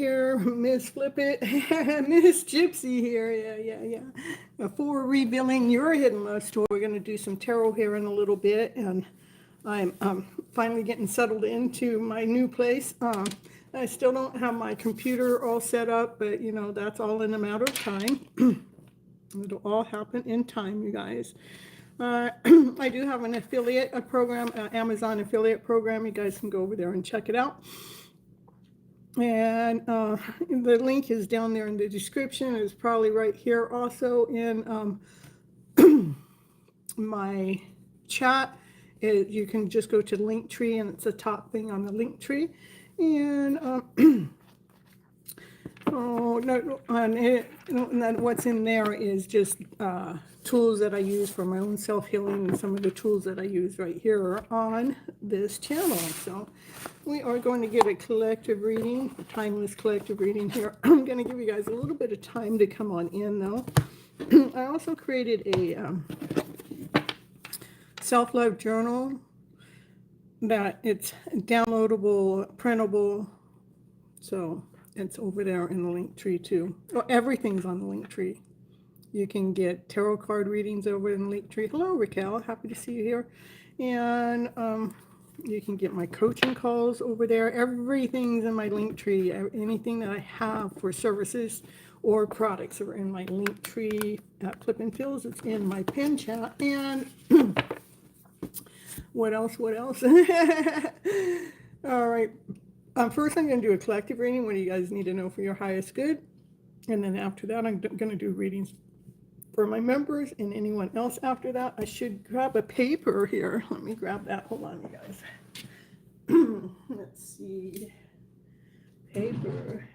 here, Miss Flip It, Miss Gypsy here. Yeah. Before revealing your hidden love story, we're going to do some tarot here in a little bit, and I'm finally getting settled into my new place. I still don't have my computer all set up, but you know, that's all in a matter of time. It'll all happen in time, you guys. I do have an affiliate program, Amazon affiliate program. You guys can go over there and check it out. And the link is down there in the description. It's probably right here also in my chat. You can just go to Linktree, and it's the top thing on the Linktree. And and what's in there is just tools that I use for my own self-healing, and some of the tools that I use right here on this channel. So we are going to get a collective reading, a timeless collective reading here. I'm going to give you guys a little bit of time to come on in, though. I also created a self-love journal that it's downloadable, printable, so it's over there in the Linktree too. Well, everything's on the Linktree. You can get tarot card readings over in the Linktree. Hello, Raquel. Happy to see you here. And you can get my coaching calls over there. Everything's in my Linktree. Anything that I have for services or products are in my Linktree at FlipNFeels. It's in my pin chat. And what else? All right. First, I'm going to do a collective reading. What do you guys need to know for your highest good? And then after that, I'm going to do readings for my members and anyone else after that. I should grab a paper here. Let me grab that. Hold on, you guys. Let's see. Paper.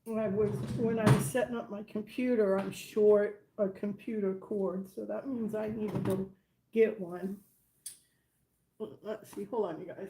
When I was setting up my computer, I'm short a computer cord, so that means I need to go get one. Let's see, hold on, you guys.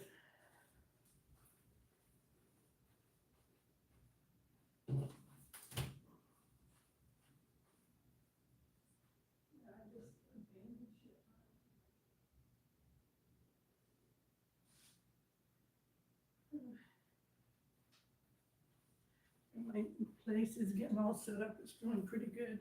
My place is getting all set up. It's doing pretty good.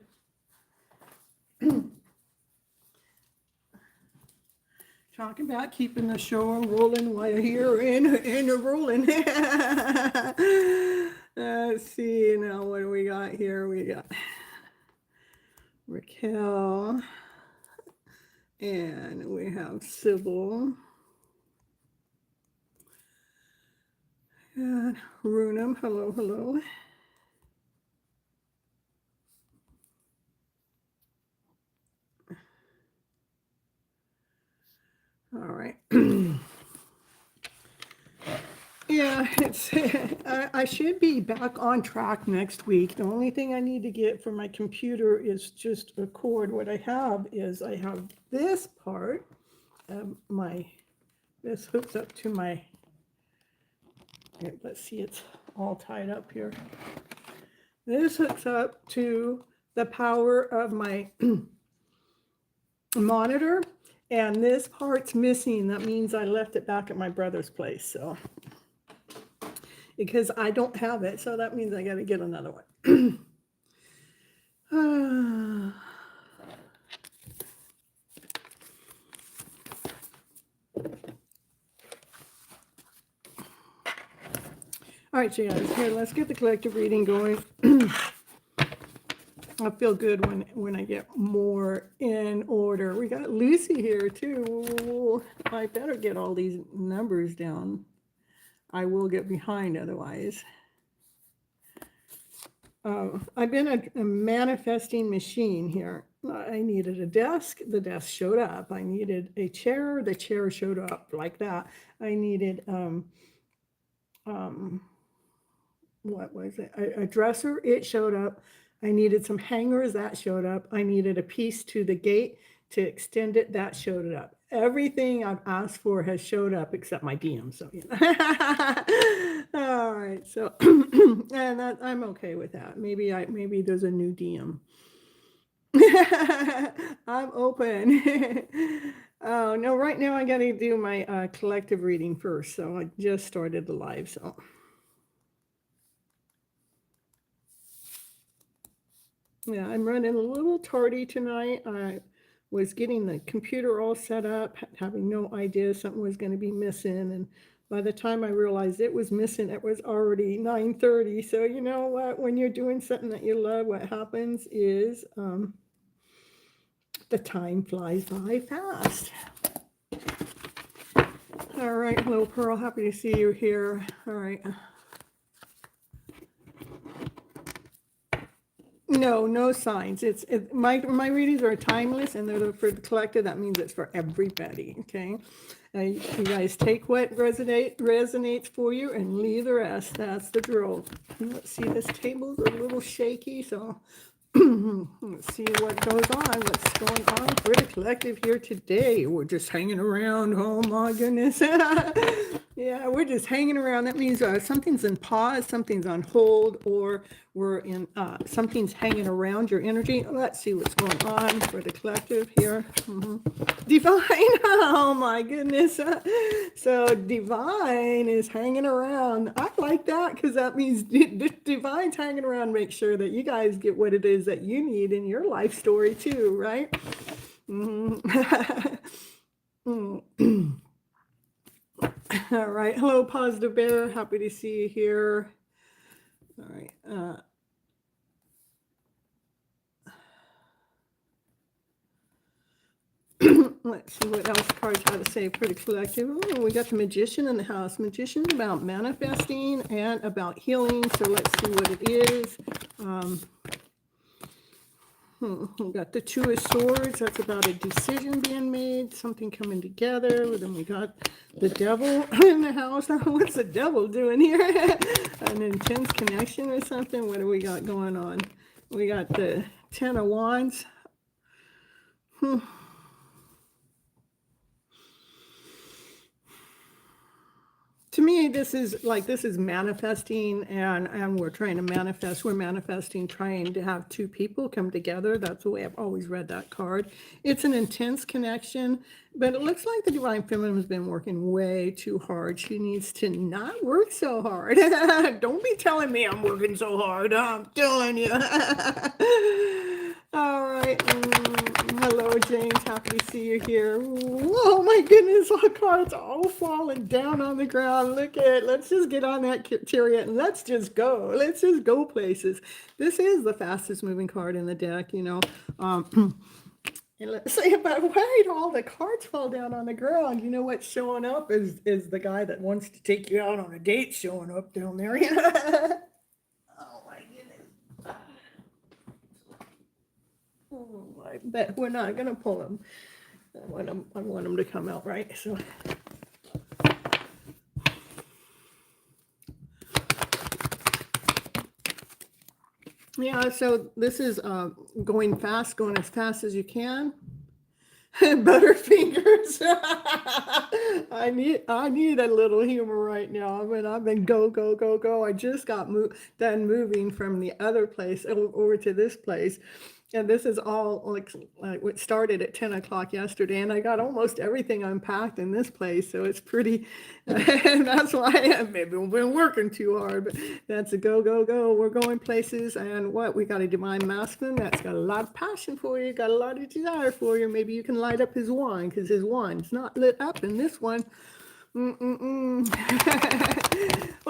Talk about keeping the show rolling while you're in a rolling. Let's see now, what do we got here? We got Raquel, and we have Sybil, and Runum. Hello. All right. Yeah, I should be back on track next week. The only thing I need to get for my computer is just a cord. What I have this part of this hooks up to my, let's see, it's all tied up here. This hooks up to the power of my monitor. And this part's missing. That means I left it back at my brother's place. So, because I don't have it, so that means I got to get another one. All right, you guys, here, let's get the collective reading going. I feel good when I get more in order. We got Lucy here too. I better get all these numbers down. I will get behind otherwise. I've been a manifesting machine here. I needed a desk. The desk showed up. I needed a chair. The chair showed up like that. I needed what was it? A dresser. It showed up. I needed some hangers, that showed up. I needed a piece to the gate to extend it, that showed up. Everything I've asked for has showed up except my DM. So, all right. So, and I'm okay with that. Maybe there's a new DM. I'm open. Oh, no, right now I got to do my collective reading first. So I just started the live. So, yeah, I'm running a little tardy tonight. I was getting the computer all set up, having no idea something was going to be missing. And by the time I realized it was missing, it was already 9:30. So, you know what? When you're doing something that you love, what happens is the time flies by fast. All right, hello, Pearl. Happy to see you here. All right. No, no signs. My readings are timeless, and they're for the collective. That means it's for everybody. Okay, you guys take what resonates for you, and leave the rest. That's the drill. Let's see. This table's a little shaky, so let's see what goes on. What's going on for the collective here today? We're just hanging around. Oh my goodness. Yeah, we're just hanging around. That means something's in pause, something's on hold, or we're in something's hanging around your energy. Let's see what's going on for the collective here. Divine. Oh my goodness. So divine is hanging around. I like that because that means divine's hanging around. Make sure that you guys get what it is that you need in your life story too, right? All right. Hello, Positive Bear. Happy to see you here. All right. Let's see what else cards have to say for the collective. Oh, we got the Magician in the house. Magician about manifesting and about healing. So let's see what it is. We got the Two of Swords. That's about a decision being made, something coming together. Then we got the Devil in the house. What's the Devil doing here? An intense connection or something? What do we got going on? We got the Ten of Wands. To me, this is manifesting, and we're trying to manifest. We're manifesting, trying to have two people come together. That's the way I've always read that card. It's an intense connection, but it looks like the Divine Feminine has been working way too hard. She needs to not work so hard. Don't be telling me I'm working so hard. I'm telling you. All right. Hello, James. Happy to see you here. Oh my goodness, our cards all falling down on the ground. Look at, let's just get on that chariot and let's just go. Let's just go places. This is the fastest moving card in the deck, you know. And let's say about why did all the cards fall down on the ground? You know what's showing up is the guy that wants to take you out on a date showing up down there. Oh my goodness. Oh, I bet we're not gonna pull him. I want him to come out right. So yeah, so this is going fast, going as fast as you can. Butterfingers. I need a little humor right now. I mean, I've been go, go, go, go. I just got done moving from the other place over to this place. And this is all like what started at 10 o'clock yesterday, and I got almost everything unpacked in this place. So it's pretty, and that's why maybe we've been working too hard, but that's a go, go, go. We're going places, and what? We got a Divine Masculine that's got a lot of passion for you, got a lot of desire for you. Maybe you can light up his wand because his wand's not lit up in this one.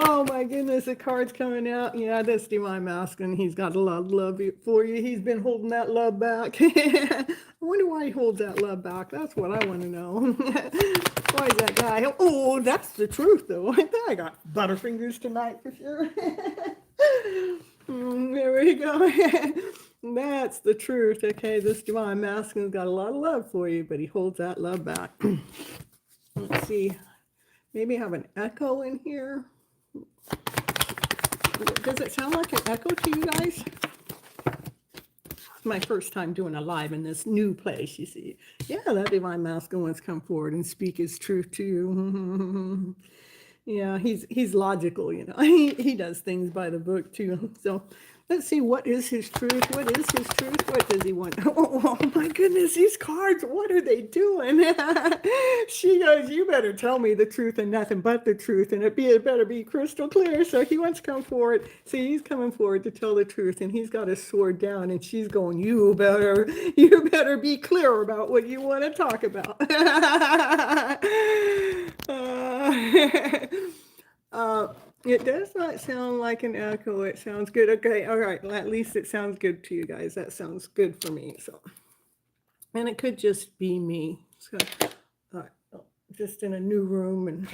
Oh my goodness, the card's coming out. Yeah, that's Divine Masculine. He's got a lot of love for you. He's been holding that love back. I wonder why he holds that love back. That's what I want to know. Why is that guy? Oh, that's the truth, though. I got butterfingers tonight for sure. There we go. That's the truth. Okay, this Divine Masculine's got a lot of love for you, but he holds that love back. Let's see. Maybe have an echo in here. Does it sound like an echo to you guys? It's my first time doing a live in this new place, you see. Yeah, that Divine Masculine wants to come forward and speak his truth to you. Yeah, he's logical, you know. He does things by the book too. So Let's see, what is his truth? What is his truth? What does he want? Oh my goodness, these cards, what are they doing? She goes, you better tell me the truth and nothing but the truth, and it better be crystal clear. So he wants to come forward. See, he's coming forward to tell the truth, and he's got his sword down, and she's going, you better be clear about what you want to talk about. It does not sound like an echo. It sounds good. Okay, all right. Well, at least it sounds good to you guys. That sounds good for me. So, and it could just be me. So, all right, just in a new room and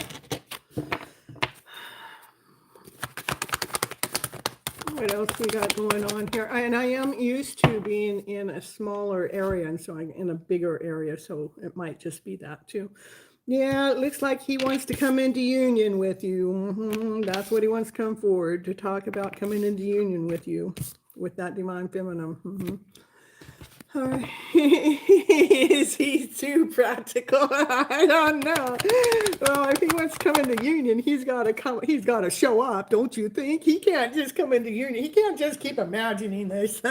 what else we got going on here? And I am used to being in a smaller area, and so I'm in a bigger area. So it might just be that too. Yeah, it looks like he wants to come into union with you. That's what he wants to come forward to talk about, coming into union with you, with that divine feminine. All right. Is he too practical? I don't know. Well, if he wants to come into union, he's got to show up, don't you think? He can't just come into union. He can't just keep imagining this.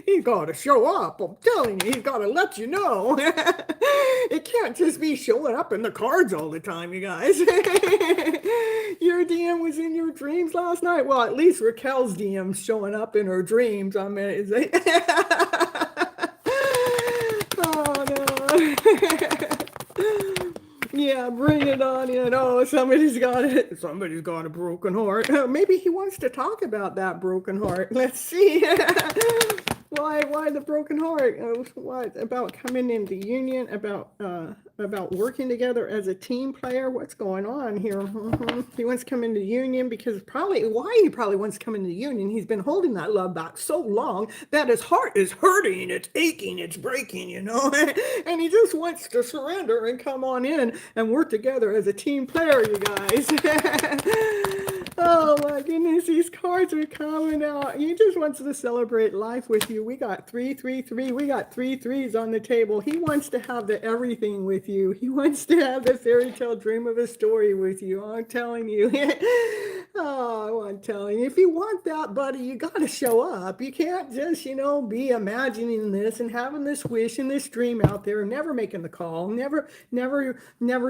He's got to show up. I'm telling you, he's got to let you know. It can't just be showing up in the cards all the time, you guys. Your DM was in your dreams last night. Well, at least Raquel's DM's showing up in her dreams. I mean, is it? Oh no. Yeah, bring it on in. Oh, somebody's got a broken heart. Maybe he wants to talk about that broken heart. Let's see. Why the broken heart? What about coming into union? About working together as a team player? What's going on here? He wants to come into union because he probably wants to come into union. He's been holding that love back so long that his heart is hurting, it's aching, it's breaking, you know. And he just wants to surrender and come on in and work together as a team player, you guys. Oh my goodness, these cards are coming out. He just wants to celebrate life with you. We got 333. We got 3 3s on the table. He wants to have the everything with you. He wants to have the fairy tale dream of a story with you. I'm telling you. Oh, I'm telling you. If you want that, buddy, you got to show up. You can't just, be imagining this and having this wish and this dream out there, never making the call, never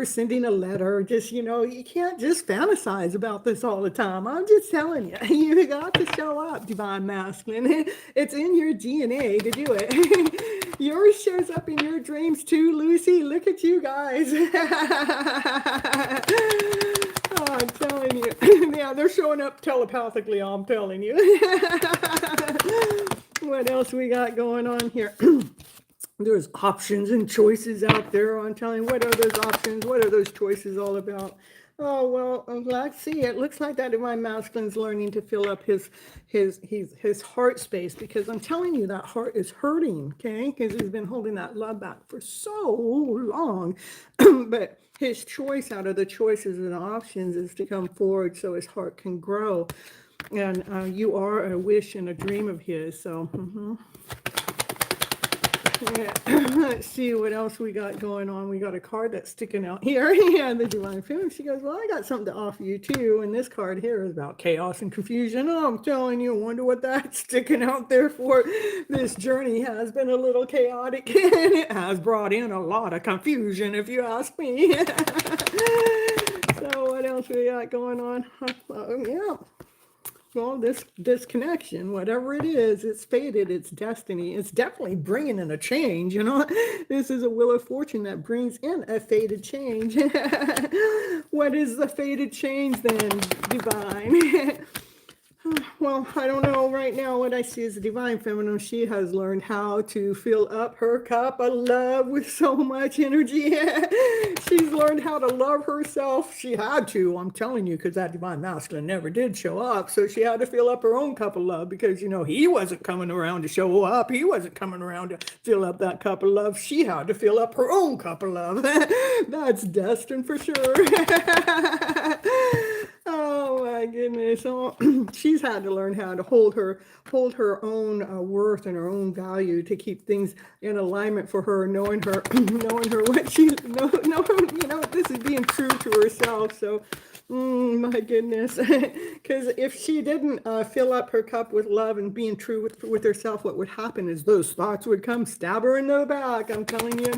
sending a letter. Just, you can't just fantasize about this all the time. I'm just telling you, you got to show up, divine masculine. It's in your DNA to do it. Yours shows up in your dreams too, Lucy. Look at you guys. Oh, I'm telling you. Yeah, they're showing up telepathically, I'm telling you. What else we got going on here? There's options and choices out there. I'm telling you, what are those options? What are those choices all about? Oh, well, let's see. It looks like that divine masculine's learning to fill up his heart space, because I'm telling you, that heart is hurting, okay? Because he's been holding that love back for so long. But his choice out of the choices and options is to come forward so his heart can grow. And you are a wish and a dream of his, so... Yeah. Let's see what else we got going on. We got a card that's sticking out here. Yeah, the divine feminine. She goes, well, I got something to offer you too. And this card here is about chaos and confusion. Oh, I'm telling you, I wonder what that's sticking out there for. This journey has been a little chaotic, and it has brought in a lot of confusion, if you ask me. So what else we got going on? Yeah. Well, this connection, whatever it is, it's fated, it's destiny. It's definitely bringing in a change, This is a wheel of fortune that brings in a fated change. What is the fated change then, divine? Well, I don't know. Right now, what I see is the divine feminine. She has learned how to fill up her cup of love with so much energy. She's learned how to love herself. She had to, I'm telling you, because that divine masculine never did show up. So she had to fill up her own cup of love, because, he wasn't coming around to show up. He wasn't coming around to fill up that cup of love. She had to fill up her own cup of love. That's destined for sure. Oh my my goodness. So she's had to learn how to hold her own worth and her own value to keep things in alignment for her, knowing her, knowing her what she, this is being true to herself. So, my goodness. Because if she didn't fill up her cup with love and being true with herself, what would happen is those thoughts would come stab her in the back. I'm telling you.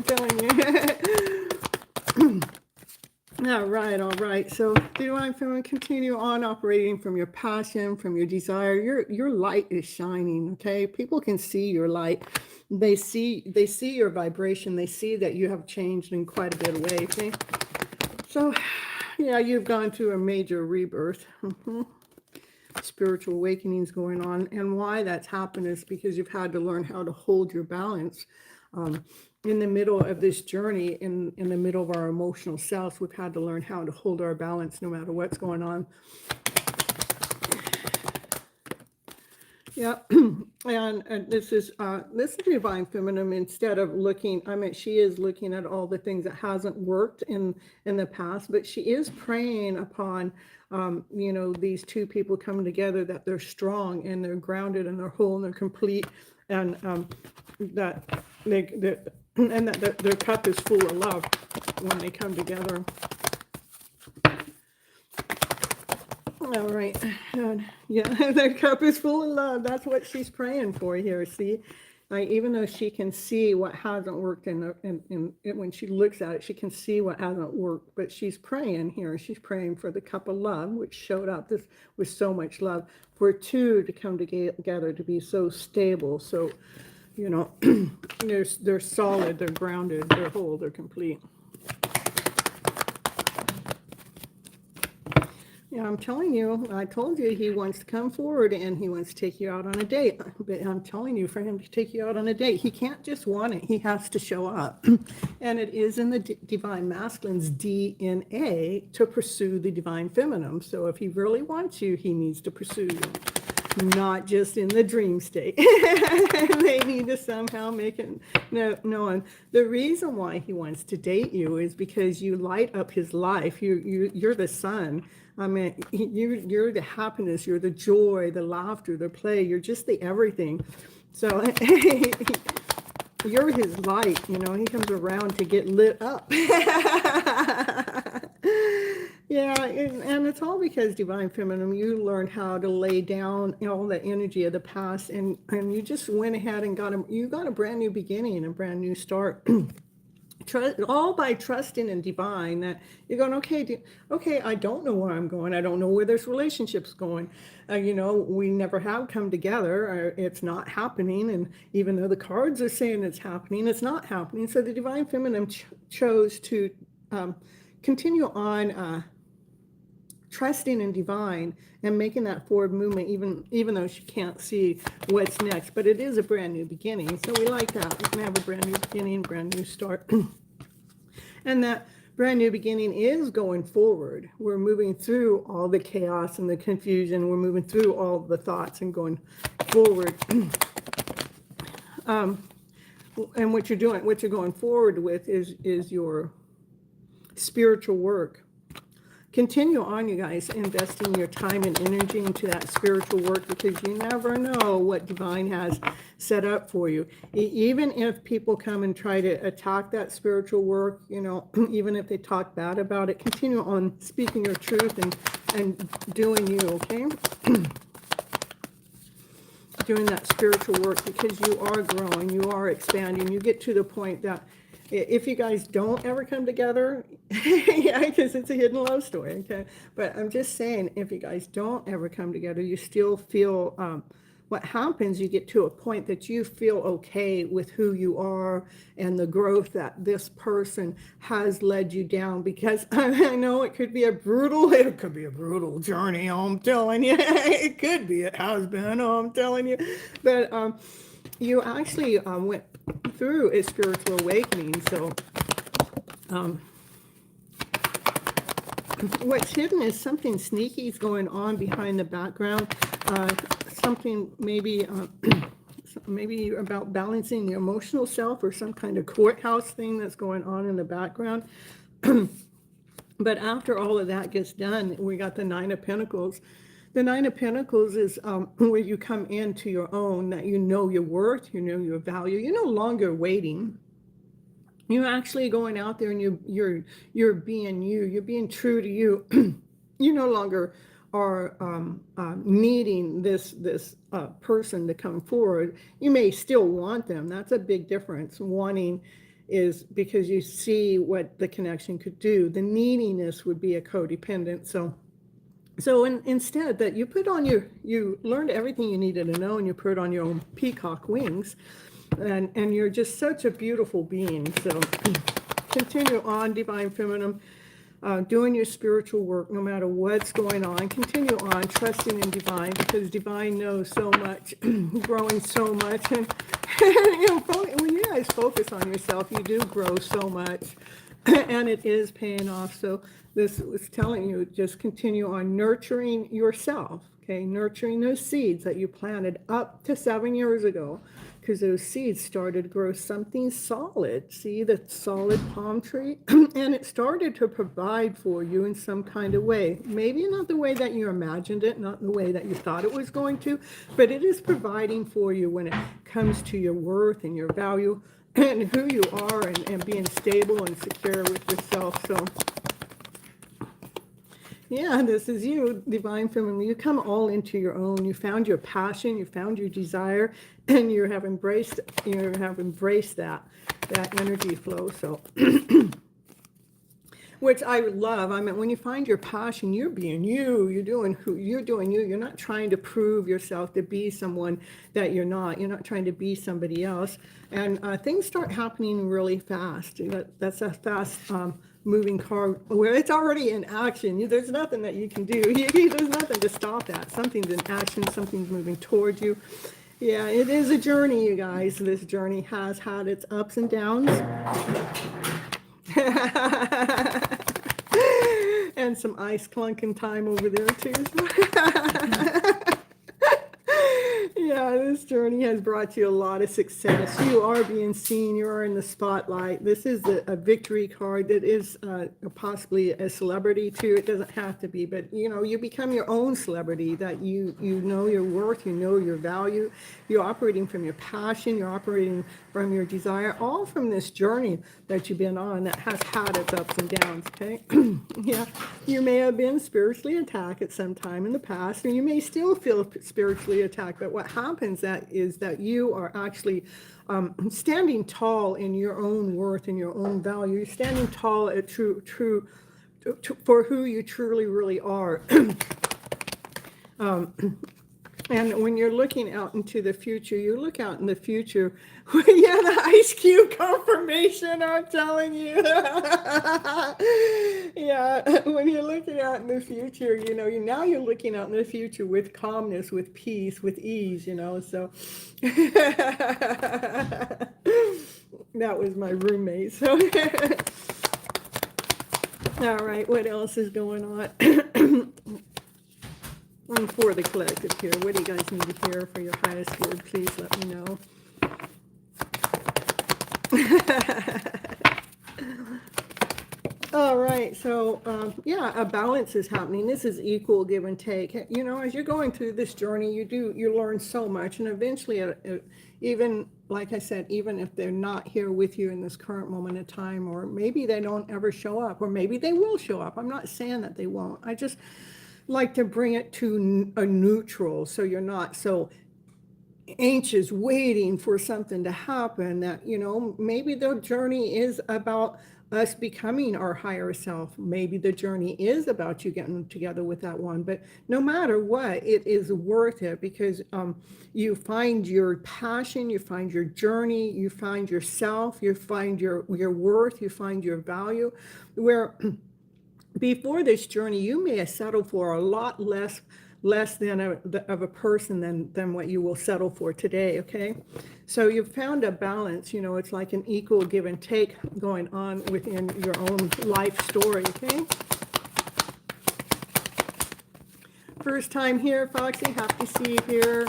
All right. So divine feminine, continue on operating from your passion, from your desire. Your light is shining. Okay, people can see your light. They see your vibration. They see that you have changed in quite a bit of way. Okay, so yeah, you've gone through a major rebirth. Spiritual awakenings going on, and why that's happened is because you've had to learn how to hold your balance. In the middle of this journey, in the middle of our emotional selves, we've had to learn how to hold our balance no matter what's going on. Yeah, and this is divine feminine. Instead of looking, she is looking at all the things that hasn't worked in the past, but she is praying upon, these two people coming together, that they're strong and they're grounded and they're whole and they're complete, and that their cup is full of love when they come together. All right. Yeah, their cup is full of love. That's what she's praying for here. See, even though she can see what hasn't worked when she looks at it, she can see what hasn't worked, but she's praying here. She's praying for the cup of love, which showed up this with so much love, for two to come together, to be so stable. So, they're solid, they're grounded, they're whole, they're complete. Yeah, I'm telling you, I told you he wants to come forward and he wants to take you out on a date. But I'm telling you, for him to take you out on a date, he can't just want it. He has to show up. And it is in the divine masculine's DNA to pursue the divine feminine. So if he really wants you, he needs to pursue you. Not just in the dream state. They need to somehow make it known. The reason why he wants to date you is because you light up his life. You're the sun. You're the happiness. You're the joy, the laughter, the play. You're just the everything. So you're his light. He comes around to get lit up. Yeah, and it's all because divine feminine, you learned how to lay down all the energy of the past, and you just went ahead and got a brand new beginning, a brand new start. All by trusting in divine, that you're going, okay, I don't know where I'm going. I don't know where this relationship's going. We never have come together. It's not happening. And even though the cards are saying it's happening, it's not happening. So the divine feminine chose to continue on trusting in divine and making that forward movement, even though she can't see what's next. But it is a brand new beginning, so we like that. We can have a brand new beginning, brand new start. And that brand new beginning is going forward. We're moving through all the chaos and the confusion. We're moving through all the thoughts and going forward. And what you're going forward with is your spiritual work. Continue on, you guys, investing your time and energy into that spiritual work, because you never know what divine has set up for you. Even if people come and try to attack that spiritual work, even if they talk bad about it, continue on speaking your truth and doing you, okay? Doing that spiritual work, because you are growing, you are expanding. You get to the point that if you guys don't ever come together, yeah, because it's a hidden love story, okay? But I'm just saying, if you guys don't ever come together, you still feel, what happens, you get to a point that you feel okay with who you are and the growth that this person has led you down. Because I know it could be a brutal journey, I'm telling you. It could be, it has been, I'm telling you. But you actually went through a spiritual awakening. So what's hidden is something sneaky is going on behind the background. Something maybe about balancing the emotional self, or some kind of courthouse thing that's going on in the background. But after all of that gets done, we got the Nine of Pentacles. The Nine of Pentacles is where you come into your own, that you know your worth, you know your value. You're no longer waiting. You're actually going out there and you're being you. You're being true to you. You no longer are needing this person to come forward. You may still want them. That's a big difference. Wanting is because you see what the connection could do. The neediness would be a codependent. So instead that you learned everything you needed to know, and you put on your own peacock wings, and you're just such a beautiful being. So continue on, Divine Feminine, doing your spiritual work no matter what's going on. Continue on trusting in Divine, because Divine knows so much, growing so much. And you know, when you guys focus on yourself, you do grow so much, and it is paying off. So this was telling you, just continue on nurturing yourself, okay? Nurturing those seeds that you planted up to 7 years ago, because those seeds started to grow something solid. See the solid palm tree? And it started to provide for you in some kind of way. Maybe not the way that you imagined it, not the way that you thought it was going to, but it is providing for you when it comes to your worth and your value and who you are, and being stable and secure with yourself. So yeah, this is you, Divine Feminine. You come all into your own. You found your passion, you found your desire, and you have embraced that energy flow. So which I love. I mean, when you find your passion, you're being you. You're doing you. You're not trying to prove yourself to be someone that you're not. You're not trying to be somebody else. And things start happening really fast. That's a fast moving car where it's already in action. There's nothing that you can do. There's nothing to stop that. Something's in action. Something's moving towards you. Yeah, it is a journey, you guys. This journey has had its ups and downs. And some ice clunking time over there too. Yeah, this journey has brought you a lot of success. You are being seen. You are in the spotlight. This is a victory card that is possibly a celebrity too. It doesn't have to be, but you know, you become your own celebrity, that you know your worth, you know your value. You're operating from your passion. You're operating from your desire, all from this journey that you've been on that has had its ups and downs, okay? Yeah, you may have been spiritually attacked at some time in the past, and you may still feel spiritually attacked, but what happens is that you are actually standing tall in your own worth and your own value. You're standing tall at for who you truly really are. And when you're looking out into the future, you look out in the future. Yeah, the Ice Cube confirmation, I'm telling you. Yeah, when you're looking out in the future, you know, now you're looking out in the future with calmness, with peace, with ease, you know. So that was my roommate. So all right, what else is going on? For the collective here, what do you guys need to hear for your highest good? Please let me know. All right, so yeah, a balance is happening. This is equal give and take. You know, as you're going through this journey, you learn so much, and eventually, even like I said, even if they're not here with you in this current moment of time, or maybe they don't ever show up, or maybe they will show up. I'm not saying that they won't. I just like to bring it to a neutral, so you're not so anxious waiting for something to happen, that, you know, maybe the journey is about us becoming our higher self. Maybe the journey is about you getting together with that one, but no matter what, it is worth it, because you find your passion, you find your journey, you find yourself, you find your worth, you find your value, where before this journey, you may have settled for a lot less than of a person than what you will settle for today, okay? So you've found a balance, you know, it's like an equal give and take going on within your own life story, okay? First time here, Foxy, happy to see you here.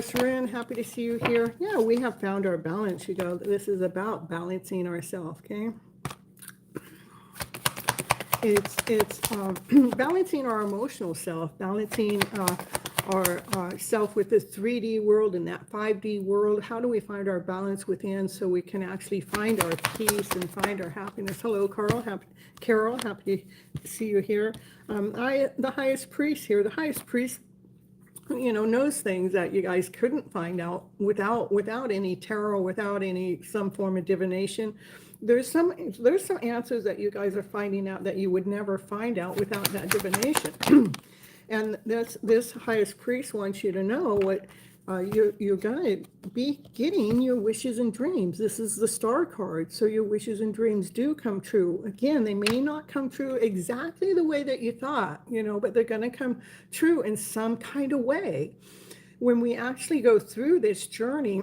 Sharon, happy to see you here. Yeah, we have found our balance, you know. This is about balancing ourselves, okay? it's balancing our emotional self, balancing our self with this 3D world and that 5D world. How do we find our balance within so we can actually find our peace and find our happiness? Hello, Carol, happy to see you here. The highest priest here, the highest priest, knows things that you guys couldn't find out without any tarot, without any some form of divination. There's some answers that you guys are finding out that you would never find out without that divination. And this highest priest wants you to know what you're gonna be getting your wishes and dreams. This is the star card, so your wishes and dreams do come true. Again, they may not come true exactly the way that you thought, but they're gonna come true in some kind of way. When we actually go through this journey,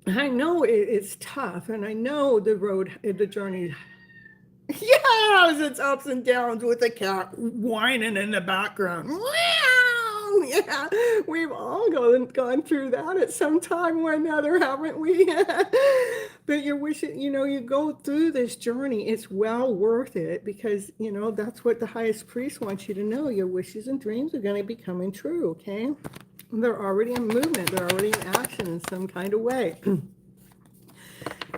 I know it's tough, and I know the journey. Yes, it's ups and downs with the cat whining in the background. Wow! Yeah, we've all gone through that at some time or another, haven't we? But your wishes, you go through this journey, it's well worth it, because, that's what the highest priest wants you to know. Your wishes and dreams are going to be coming true, okay? They're already in movement. They're already in action in some kind of way.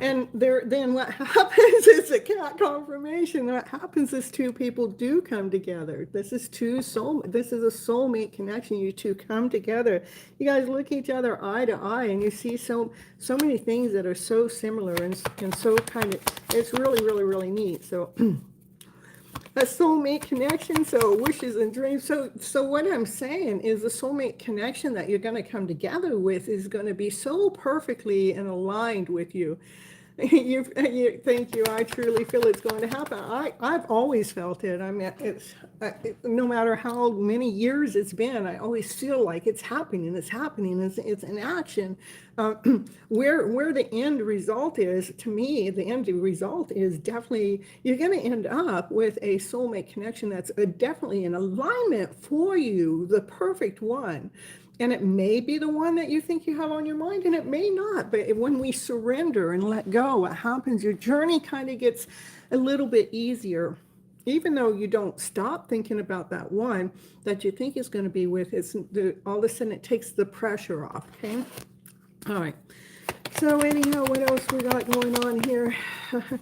And then what happens is a cat confirmation. What happens is two people do come together. This is a soulmate connection. You two come together. You guys look each other eye to eye, and you see so many things that are so similar and so kind of. It's really, really, really neat. So. A soulmate connection, so wishes and dreams. So what I'm saying is the soulmate connection that you're going to come together with is going to be so perfectly and aligned with you. Thank you. I truly feel it's going to happen. I've always felt it. I mean, no matter how many years it's been, I always feel like it's happening. It's happening. It's an action. Where the end result is, to me, the end result is definitely you're going to end up with a soulmate connection that's definitely in alignment for you, the perfect one. And it may be the one that you think you have on your mind, and it may not. But when we surrender and let go, what happens? Your journey kind of gets a little bit easier. Even though you don't stop thinking about that one that you think is going to be with, all of a sudden it takes the pressure off, okay? All right. So anyhow, what else we got going on here?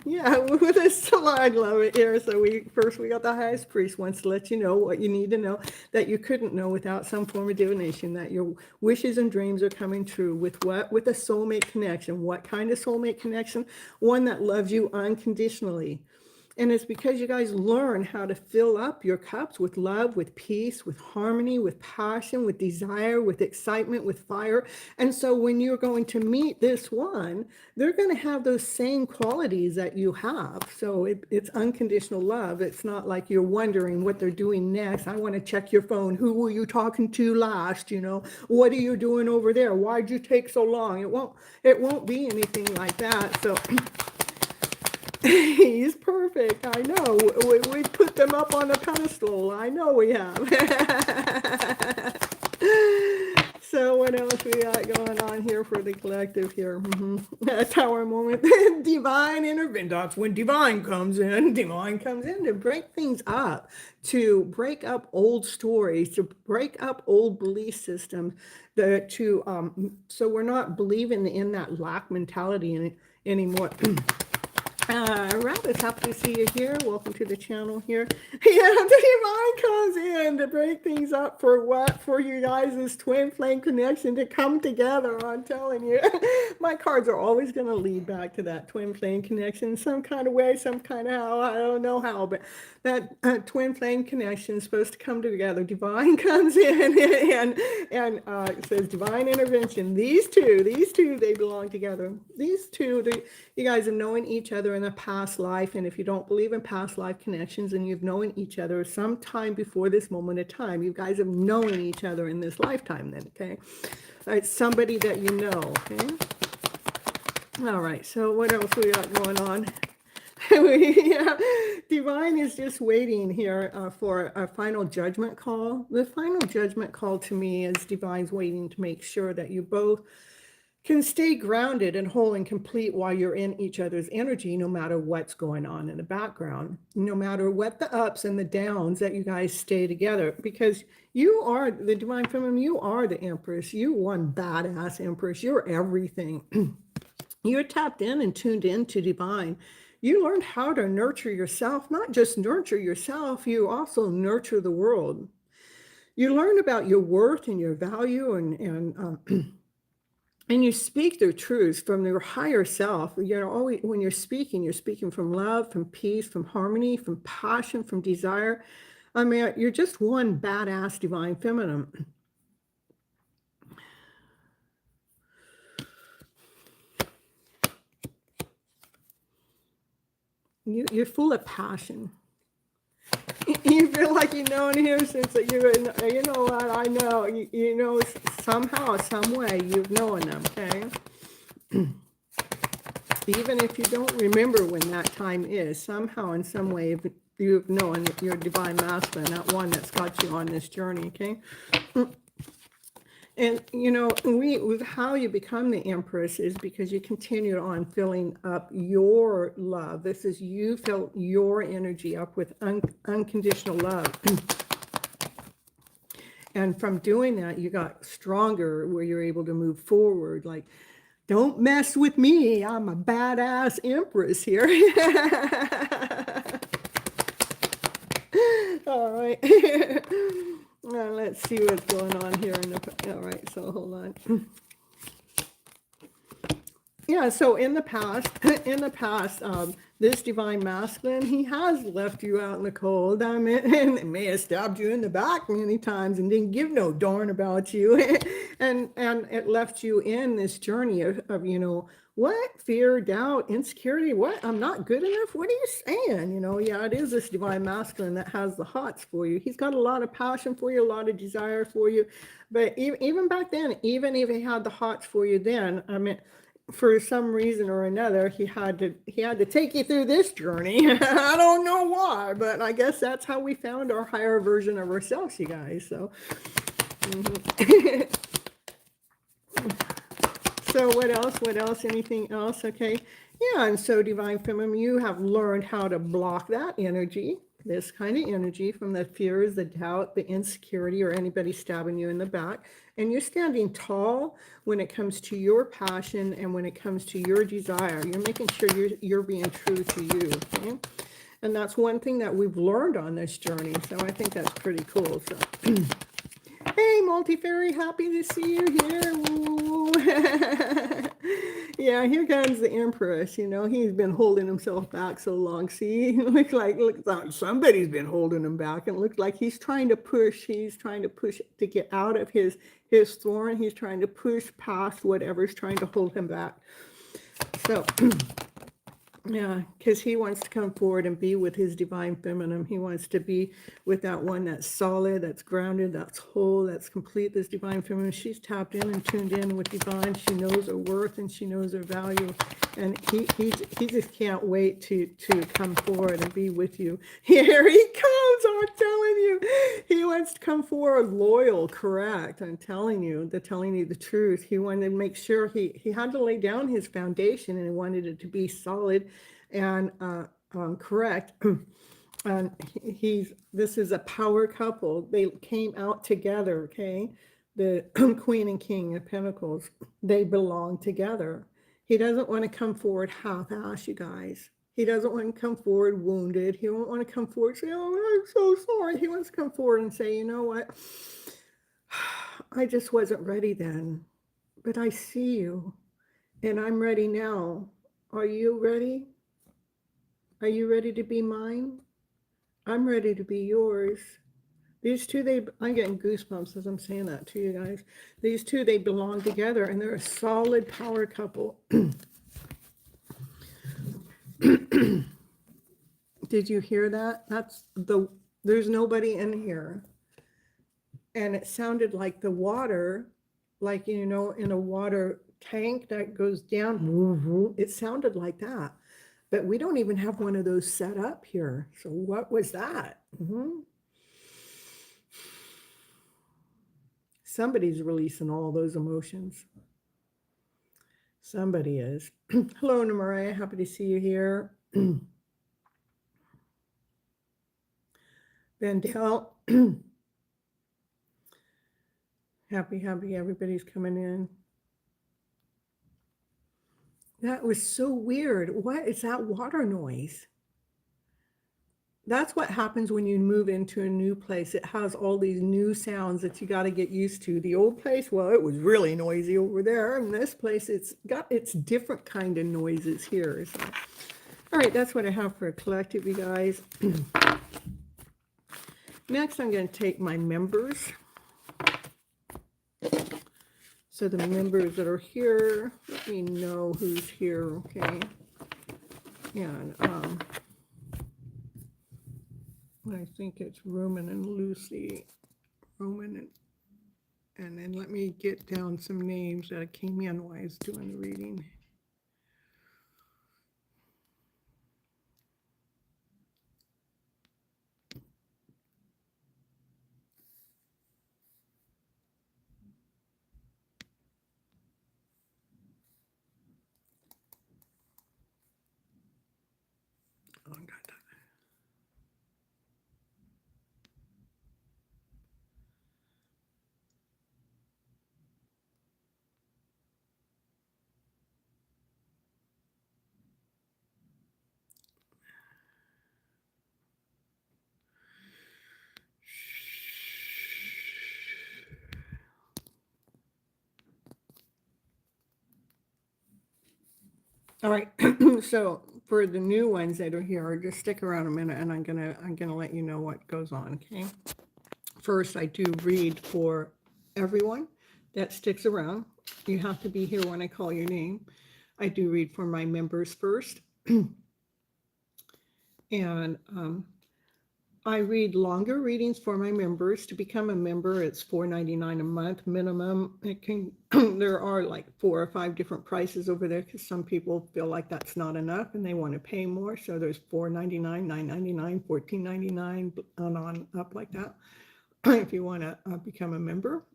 Yeah, with this, I love it here. So we got the highest priest wants to let you know what you need to know that you couldn't know without some form of divination, that your wishes and dreams are coming true. With what? With a soulmate connection. What kind of soulmate connection? One that loves you unconditionally. And it's because you guys learn how to fill up your cups with love, with peace, with harmony, with passion, with desire, with excitement, with fire. And so when you're going to meet this one, they're going to have those same qualities that you have. So it's unconditional love. It's not like you're wondering what they're doing next. I want to check your phone. Who were you talking to last? What are you doing over there? Why'd you take so long? It won't be anything like that. So he's perfect. I know. We put them up on a pedestal. I know we have. So what else we got going on here for the collective here? That's our moment. Divine intervention. That's when divine comes in. Divine comes in to break things up, to break up old stories, to break up old belief systems, so we're not believing in that lack mentality anymore. Rabbit, happy to see you here. Welcome to the channel here. Yeah, the divine comes in to break things up for what? For you guys, this twin flame connection to come together. I'm telling you, my cards are always going to lead back to that twin flame connection in some kind of way, some kind of how. I don't know how, but that twin flame connection is supposed to come together. Divine comes in and it says divine intervention. These two, they belong together. These two, you guys are knowing each other in a past life. And if you don't believe in past life connections, and you've known each other sometime before this moment of time, you guys have known each other in this lifetime then, okay? It's somebody that you know, okay? All right, so what else we got going on? Yeah, divine is just waiting here for a final judgment call. The final judgment call to me is divine's waiting to make sure that you both can stay grounded and whole and complete while you're in each other's energy, no matter what's going on in the background, no matter what the ups and the downs, that you guys stay together, because you are the divine feminine, you are the empress, you one badass empress, you're everything. You're tapped in and tuned in to divine. You learned how to nurture yourself, not just nurture yourself, you also nurture the world. You learn about your worth and your value, and you speak their truths from your higher self. You know, always when you're speaking from love, from peace, from harmony, from passion, from desire. I mean, you're just one badass divine feminine. You're full of passion. You feel like you've known him since you know what, I know, you know, somehow, some way you've known them, okay? Even if you don't remember when that time is, somehow in some way you've known your divine masculine, that one that's got you on this journey, okay? And, you know, with how you become the empress is because you continue on filling up your love. This is you fill your energy up with unconditional love. And from doing that, you got stronger, where you're able to move forward. Like, don't mess with me. I'm a badass empress here. All right. Let's see what's going on here. All right, so hold on. Yeah, so in the past, this divine masculine, he has left you out in the cold. I mean, and may have stabbed you in the back many times and didn't give no darn about you. and it left you in this journey of, you know, what? Fear, doubt, insecurity, what? I'm not good enough? What are you saying? You know, yeah, it is this divine masculine that has the hots for you. He's got a lot of passion for you, a lot of desire for you. But even back then, even if he had the hots for you then, I mean, for some reason or another, he had to take you through this journey. I don't know why, but I guess that's how we found our higher version of ourselves, you guys. So, so what else? What else? Anything else? Okay. Yeah, and so divine feminine, you have learned how to block that energy, this kind of energy, from the fears, the doubt, the insecurity, or anybody stabbing you in the back. And you're standing tall when it comes to your passion and when it comes to your desire. You're making sure you're being true to you. Okay? And that's one thing that we've learned on this journey. So I think that's pretty cool. So. Hey, Multi-Fairy, happy to see you here. Yeah, here comes the Empress. You know, he's been holding himself back so long. See, looks like somebody's been holding him back. And it looks like he's trying to push. He's trying to push to get out of his thorn. He's trying to push past whatever's trying to hold him back. So... yeah, because he wants to come forward and be with his divine feminine. He wants to be with that one that's solid, that's grounded, that's whole, that's complete. This divine feminine, she's tapped in and tuned in with divine. She knows her worth and she knows her value. And he just can't wait to come forward and be with you. Here he comes, I'm telling you. He wants to come forward loyal, correct. I'm telling you the truth. He wanted to make sure he had to lay down his foundation, and he wanted it to be solid and correct. And this is a power couple. They came out together, okay? The Queen and King of Pentacles, they belong together. He doesn't want to come forward half-ass, you guys. He doesn't want to come forward wounded. He won't want to come forward and say, oh, I'm so sorry. He wants to come forward and say, you know what? I just wasn't ready then, but I see you and I'm ready now. Are you ready? Are you ready to be mine? I'm ready to be yours. These two, I'm getting goosebumps as I'm saying that to you guys. These two, they belong together and they're a solid power couple. Did you hear that? There's nobody in here. And it sounded like the water, like, you know, in a water tank that goes down. It sounded like that. But we don't even have one of those set up here. So what was that? Somebody's releasing all those emotions. Somebody is. Hello, Mariah. Happy to see you here. Vandell. Happy everybody's coming in. That was so weird. What is that water noise? That's what happens when you move into a new place. It has all these new sounds that you got to get used to. The old place, well, it was really noisy over there. And this place, it's got its different kind of noises here. So, all right, that's what I have for a collective, you guys. Next, I'm going to take my members. So the members that are here, let me know who's here, okay? And I think it's Roman and Lucy. Roman and then let me get down some names that came in while I was doing the reading. Oh, I got that. All right, so for the new ones that are here, just stick around a minute and I'm gonna let you know what goes on, okay? First, I do read for everyone that sticks around. You have to be here when I call your name. I do read for my members first. And I read longer readings for my members. To become a member, it's $4.99 a month minimum. It can there are like 4 or 5 different prices over there because some people feel like that's not enough and they want to pay more. So there's $4.99, $9.99, $14.99, on up like that. If you want to become a member.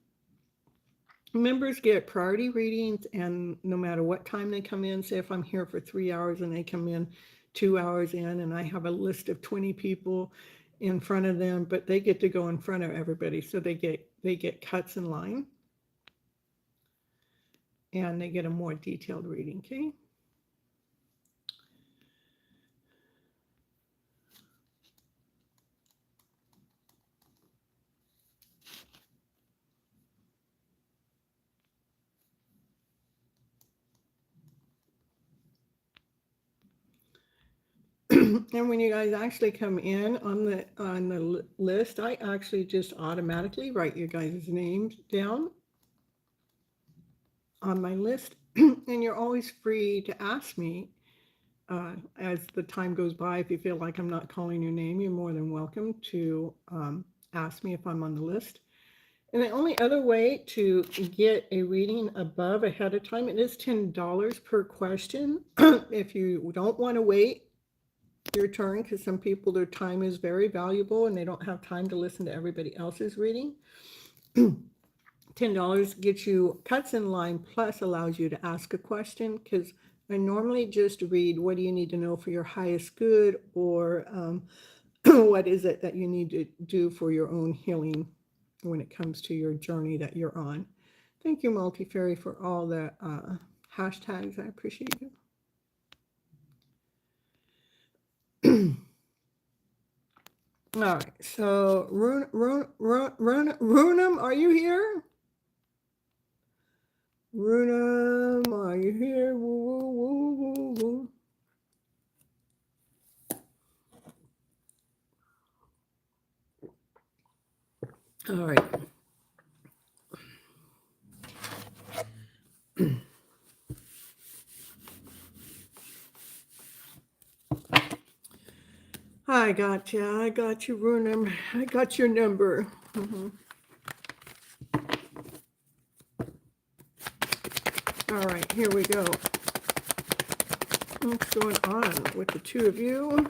Members get priority readings, and no matter what time they come in, say if I'm here for 3 hours and they come in 2 hours in and I have a list of 20 people in front of them, but they get to go in front of everybody. So they get cuts in line and they get a more detailed reading, okay? And when you guys actually come in on the list, I actually just automatically write your guys' names down on my list. And you're always free to ask me as the time goes by. If you feel like I'm not calling your name, you're more than welcome to ask me if I'm on the list. And the only other way to get a reading above ahead of time, it is $10 per question. If you don't want to wait your turn, because some people, their time is very valuable and they don't have time to listen to everybody else's reading. $10 gets you cuts in line, plus allows you to ask a question, because I normally just read what do you need to know for your highest good, or what is it that you need to do for your own healing when it comes to your journey that you're on. Thank you, Multifairy, for all the hashtags. I appreciate you. All right, so Runam, are you here? Runam, are you here? Woo, woo, woo, woo. All right. I got you, Runam. I got your number. All right, here we go. What's going on with the two of you?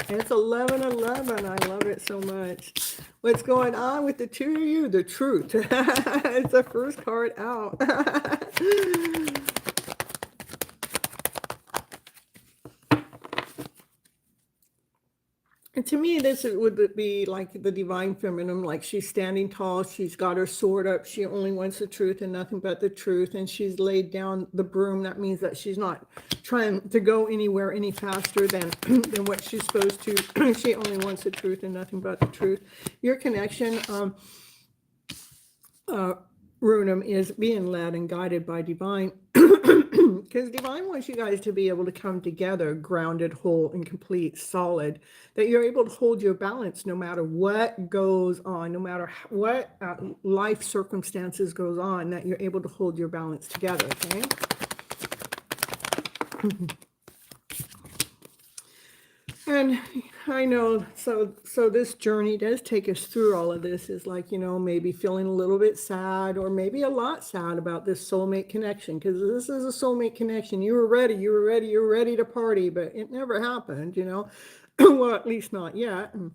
It's 11:11. I love it so much. What's going on with the two of you? The truth. It's the first card out. And to me, this would be like the divine feminine, like she's standing tall, she's got her sword up, she only wants the truth and nothing but the truth, and she's laid down the broom. That means that she's not trying to go anywhere any faster than what she's supposed to. She only wants the truth and nothing but the truth. Your connection, Runum, is being led and guided by divine, because divine wants you guys to be able to come together grounded, whole and complete, solid, that you're able to hold your balance no matter what goes on, no matter what life circumstances goes on, that you're able to hold your balance together. Okay. And I know, so this journey does take us through all of this, is like, you know, maybe feeling a little bit sad or maybe a lot sad about this soulmate connection, because this is a soulmate connection. You were ready to party, but it never happened, you know. Well, at least not yet. And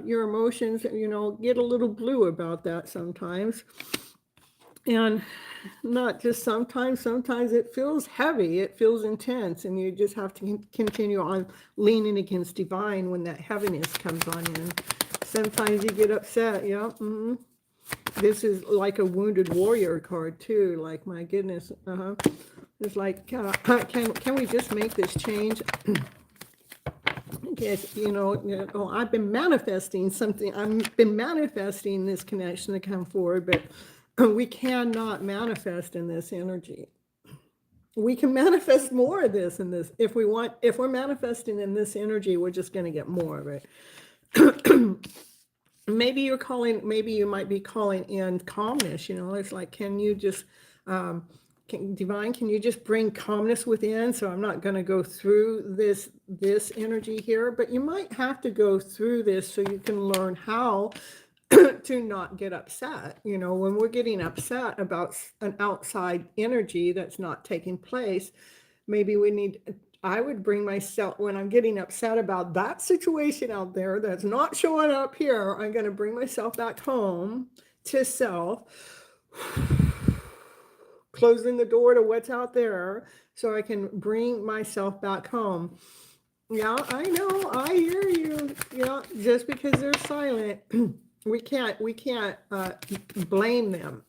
your emotions, you know, get a little blue about that sometimes. And not just sometimes it feels heavy, it feels intense, and you just have to continue on leaning against divine when that heaviness comes on in. Sometimes you get upset. Yeah. This is like a wounded warrior card too. Like, my goodness. It's like, can we just make this change? Yes, you know, I've been manifesting something. I've been manifesting this connection to come forward, but we cannot manifest in this energy. We can manifest more of this in this if we want. If we're manifesting in this energy, we're just going to get more of it. Maybe you might be calling in calmness. You know, it's like, can you just, divine, can you just bring calmness within? So I'm not going to go through this energy here, but you might have to go through this so you can learn how to not get upset. You know, when we're getting upset about an outside energy that's not taking place, maybe I would bring myself, when I'm getting upset about that situation out there that's not showing up here, I'm going to bring myself back home to self, closing the door to what's out there so I can bring myself back home. Yeah, I know, I hear you. Yeah, just because they're silent, we can't blame them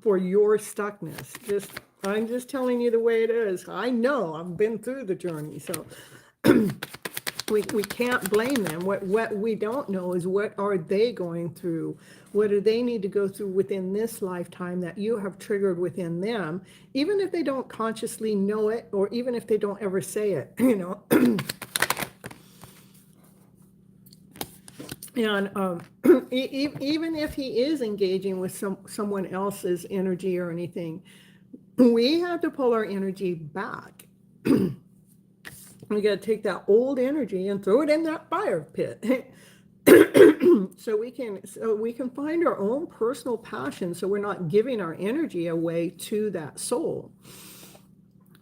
for your stuckness. I'm just telling you the way it is. I know, I've been through the journey, so we can't blame them. What we don't know is, what are they going through? What do they need to go through within this lifetime that you have triggered within them, even if they don't consciously know it, or even if they don't ever say it, you know. And even if he is engaging with someone else's energy or anything, we have to pull our energy back. We got to take that old energy and throw it in that fire pit. so we can find our own personal passion, so we're not giving our energy away to that soul.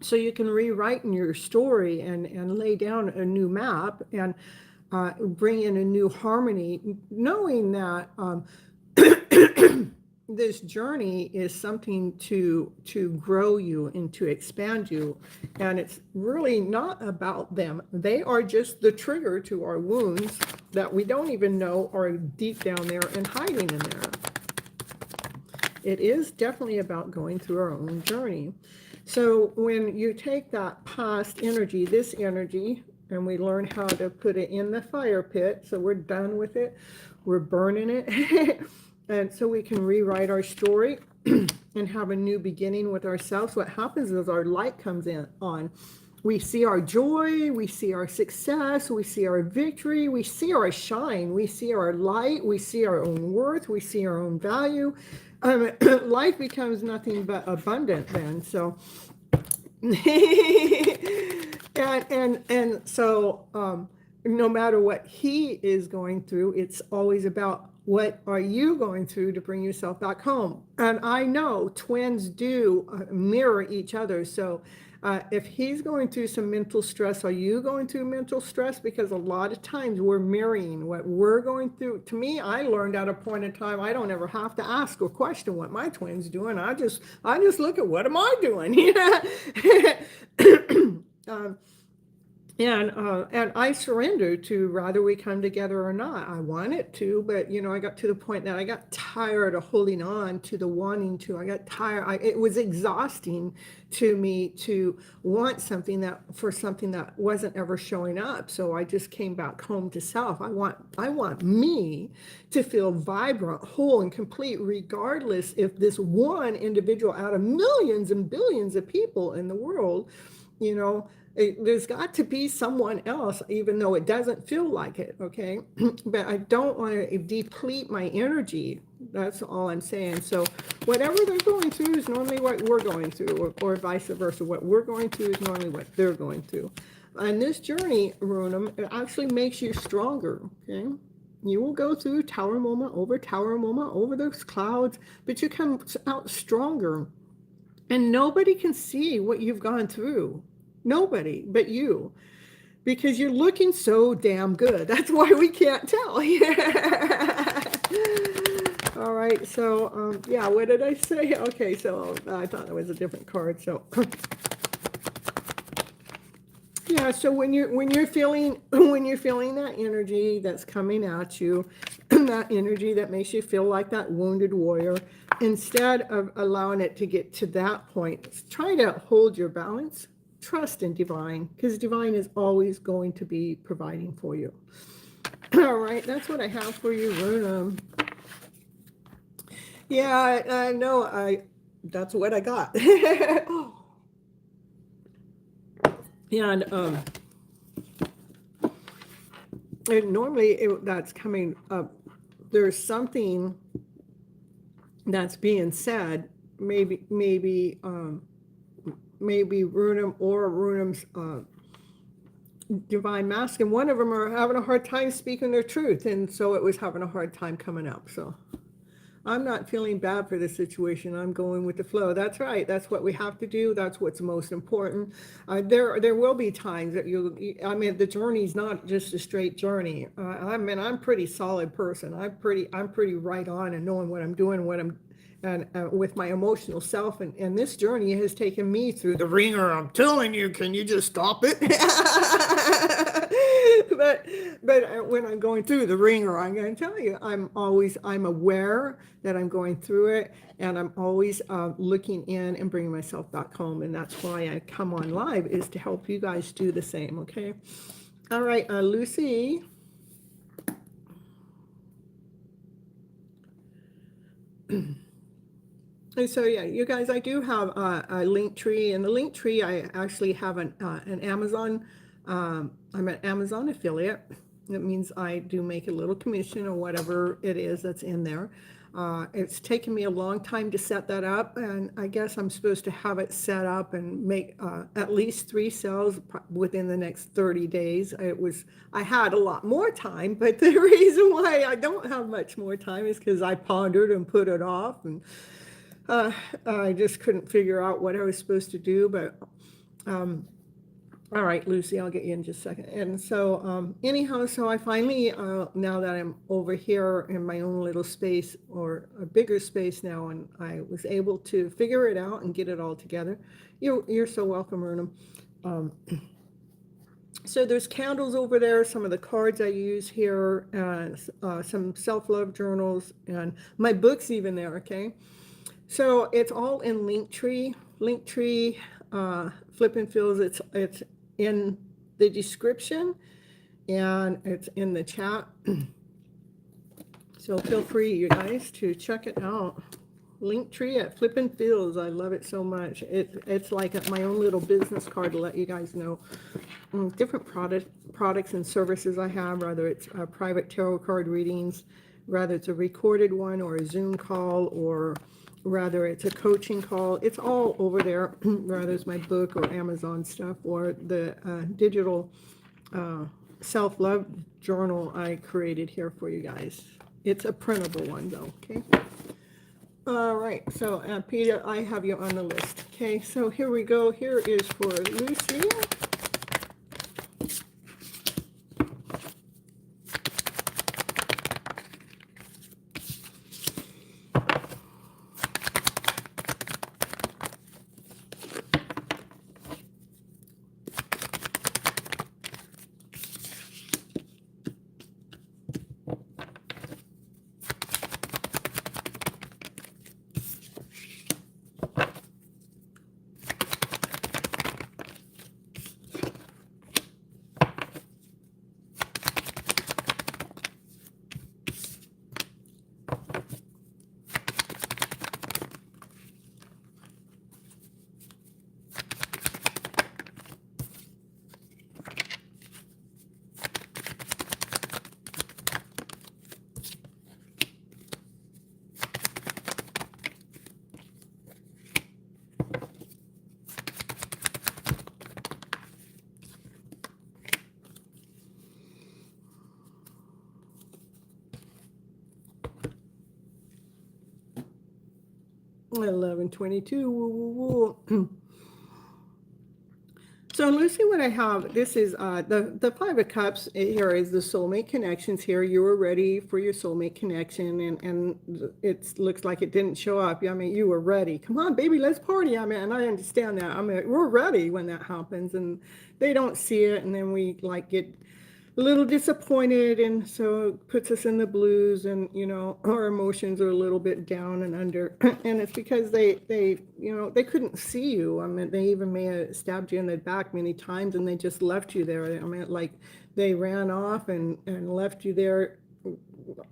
So you can rewrite in your story and lay down a new map and bring in a new harmony, knowing that this journey is something to grow you and to expand you. And it's really not about them. They are just the trigger to our wounds that we don't even know are deep down there and hiding in there. It is definitely about going through our own journey. So when you take that past energy, this energy, and we learn how to put it in the fire pit, so we're done with it, we're burning it, and so we can rewrite our story and have a new beginning with ourselves. What happens is our light comes on. We see our joy, we see our success, we see our victory, we see our shine, we see our light, we see our own worth, we see our own value. Life becomes nothing but abundant then. So and so no matter what he is going through, it's always about, what are you going through to bring yourself back home? And I know twins do mirror each other. So if he's going through some mental stress, are you going through mental stress? Because a lot of times we're mirroring what we're going through. To me, I learned at a point in time, I don't ever have to ask or question what my twin's doing. I just look at what am I doing? um, and I surrendered to rather we come together or not. I wanted to, but I got to the point that I got tired of holding on to the wanting to. I got tired. It was exhausting to me to want something that wasn't ever showing up. So I just came back home to self. I want me to feel vibrant, whole, and complete, regardless if this one individual out of millions and billions of people in the world, there's got to be someone else, even though it doesn't feel like it, okay? But I don't want to deplete my energy. That's all I'm saying. So whatever they're going through is normally what we're going through, or vice versa. What we're going through is normally what they're going through. And this journey, Runam, it actually makes you stronger, okay? You will go through tower moment over those clouds, but you come out stronger. And nobody can see what you've gone through. Nobody but you, because you're looking so damn good. That's why we can't tell. All right, so yeah, what did I say? Okay, so I thought it was a different card. So yeah, so when you're feeling that energy that's coming at you, that energy that makes you feel like that wounded warrior, instead of allowing it to get to that point, try to hold your balance. Trust in divine, because divine is always going to be providing for you. All right, that's what I have for you, Runam. Yeah, I know. That's what I got. And normally that's coming up. There's something that's being said. Maybe Runam or Runam's divine masculine, one of them are having a hard time speaking their truth, and so it was having a hard time coming up. So I'm not feeling bad for the situation. I'm going with the flow. That's right. That's what we have to do. That's what's most important. There will be times that the journey's not just a straight journey. I'm a pretty solid person. I'm pretty right on and knowing what I'm doing, and with my emotional self, and this journey has taken me through the ringer. I'm telling you, can you just stop it? but when I'm going through the ringer, I'm going to tell you, I'm aware that I'm going through it, and I'm always looking in and bringing myself back home, and that's why I come on live, is to help you guys do the same. Okay. All right, Lucy. And so yeah, you guys, I do have a Linktree, and the Linktree, I actually have an Amazon. I'm an Amazon affiliate. That means I do make a little commission or whatever it is that's in there. It's taken me a long time to set that up, and I guess I'm supposed to have it set up and make at least 3 sales within the next 30 days. I had a lot more time, but the reason why I don't have much more time is because I pondered and put it off, and I just couldn't figure out what I was supposed to do. But all right, Lucy, I'll get you in just a second. And so anyhow, so I finally, now that I'm over here in my own little space, or a bigger space now, and I was able to figure it out and get it all together. You're so welcome, Ernum. So there's candles over there, some of the cards I use here, some self-love journals, and my book's even there, okay? So it's all in Linktree, FlipNFeels. It's in the description, and it's in the chat. So feel free, you guys, to check it out. Linktree at FlipNFeels. I love it so much. It's like my own little business card to let you guys know different products and services I have, whether it's private tarot card readings, whether it's a recorded one or a Zoom call, or rather it's a coaching call. It's all over there, whether it's my book or Amazon stuff, or the digital self-love journal I created here for you guys. It's a printable one though, okay? All right, so Peter, I have you on the list. Okay, so here we go. Here is for Lucy. $11.22. Woo, woo, woo. So Lucy, what I have, this is the Five of Cups. Here is the soulmate connections. Here you were ready for your soulmate connection, and it looks like it didn't show up. I mean, you were ready. Come on, baby, let's party. I mean, and I understand that. I mean, we're ready when that happens, and they don't see it, and then we like get a little disappointed, and so it puts us in the blues, and our emotions are a little bit down and under. And it's because they couldn't see you. I mean, they even may have stabbed you in the back many times, and they just left you there. I mean, like they ran off and left you there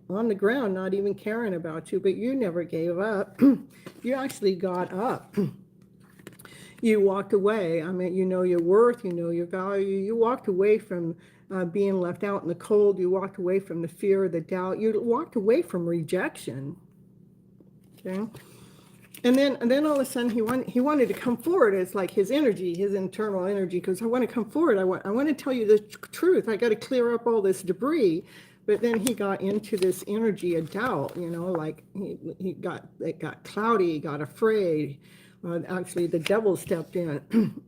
on the ground, not even caring about you. But you never gave up. You actually got up. You walked away. I mean, you know your worth, you know your value. You walked away from being left out in the cold. You walked away from the fear, the doubt. You walked away from rejection. Okay. And then all of a sudden he wanted to come forward as like his energy, his internal energy, because I want to come forward. I want to tell you the truth. I got to clear up all this debris. But then he got into this energy of doubt, like it got cloudy, he got afraid. Actually, the devil stepped in.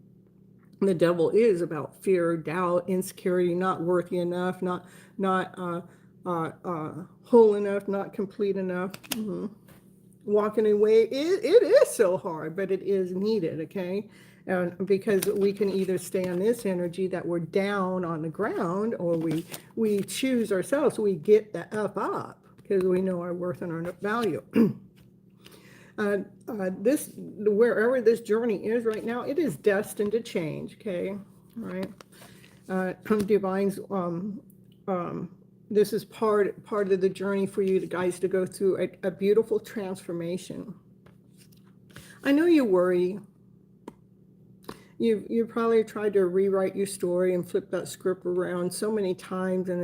The devil is about fear, doubt, insecurity, not worthy enough, not whole enough, not complete enough. Walking away, it is so hard, but it is needed, okay? And because we can either stay on this energy that we're down on the ground, or we choose ourselves, we get the F up because we know our worth and our value. Wherever this journey is right now, it is destined to change. Okay, all right. Divine's this is part of the journey for you guys to go through a beautiful transformation. I know you worry. You probably tried to rewrite your story and flip that script around so many times, and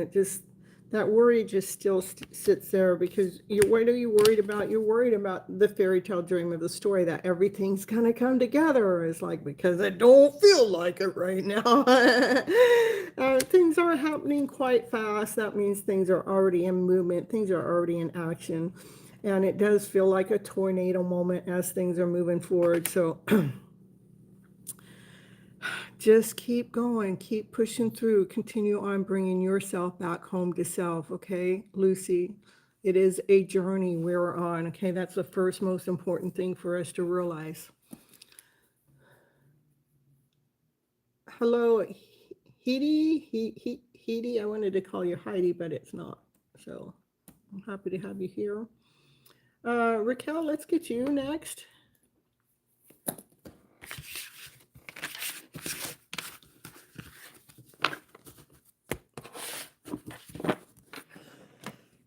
that worry just still sits there because what are you worried about? You're worried about the fairy tale dream of the story that everything's going to come together. It's like, because I don't feel like it right now. Things are happening quite fast. That means things are already in movement. Things are already in action. And it does feel like a tornado moment as things are moving forward. So just keep going, keep pushing through, continue on bringing yourself back home to self, okay, Lucy? It is a journey we're on, okay? That's the first most important thing for us to realize. Hello, Heidi. I wanted to call you Heidi, but it's not. So I'm happy to have you here. Raquel, let's get you next.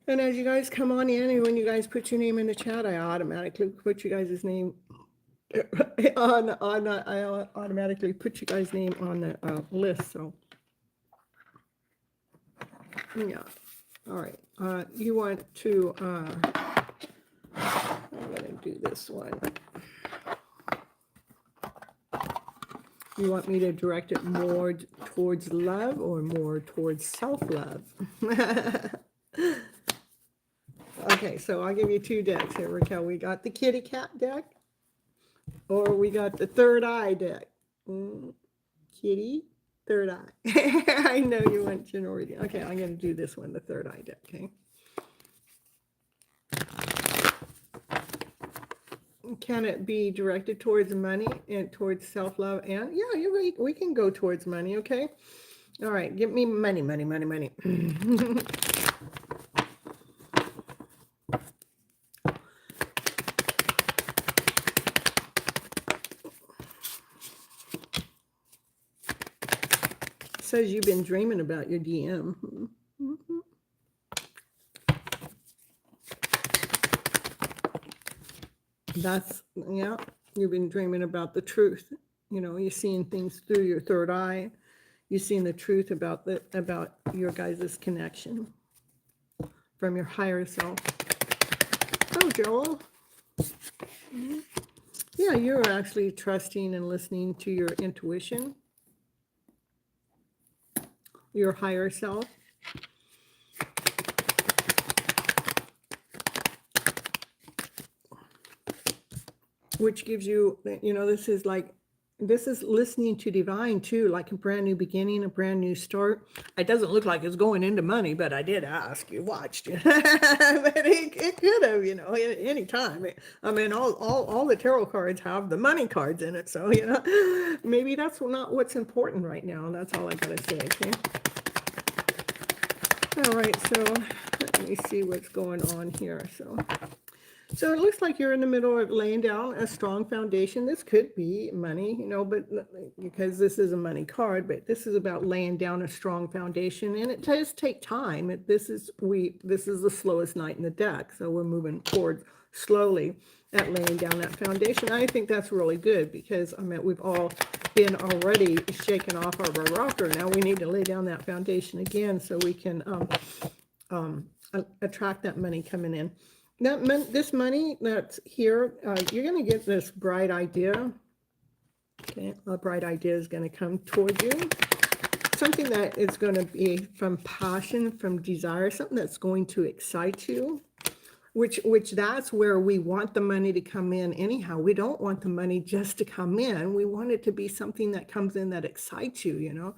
And as you guys come on in, and when you guys put your name in the chat, I automatically put you guys' name on. I automatically put you guys' name on the list. So yeah, all right. You want to? I'm gonna do this one. You want me to direct it more towards love or more towards self-love? Okay, so I'll give you two decks here, Raquel. We got the kitty cat deck, or we got the third eye deck. Kitty, third eye. I know you want general reading. Okay, I'm going to do this one, the third eye deck, okay? Can it be directed towards money and towards self-love? And yeah, you're right. We can go towards money, okay? All right, give me money, money, money, money. Says you've been dreaming about your DM. That's, yeah, you've been dreaming about the truth. You know, you're seeing things through your third eye. You're seeing the truth about your guys' connection from your higher self. Oh, Joel. Yeah, you're actually trusting and listening to your intuition, your higher self. Which gives you, you know, this is listening to divine too, like a brand new beginning, a brand new start. It doesn't look like it's going into money, but I did ask, you watched. But it could have, you know, at any time. I mean, all the tarot cards have the money cards in it. So, you know, maybe that's not what's important right now. That's all I gotta say, okay? All right, so let me see what's going on here. So it looks like you're in the middle of laying down a strong foundation. This could be money, you know, but because this is a money card, but this is about laying down a strong foundation, and it does take time. This is the slowest night in the deck, so we're moving forward slowly at laying down that foundation. I think that's really good because I mean we've all been already shaken off our rocker. Now we need to lay down that foundation again so we can attract that money coming in. This money that's here, you're going to get this bright idea. Okay, a bright idea is going to come toward you. Something that is going to be from passion, from desire, something that's going to excite you. Which that's where we want the money to come in anyhow. We don't want the money just to come in. We want it to be something that comes in that excites you, you know.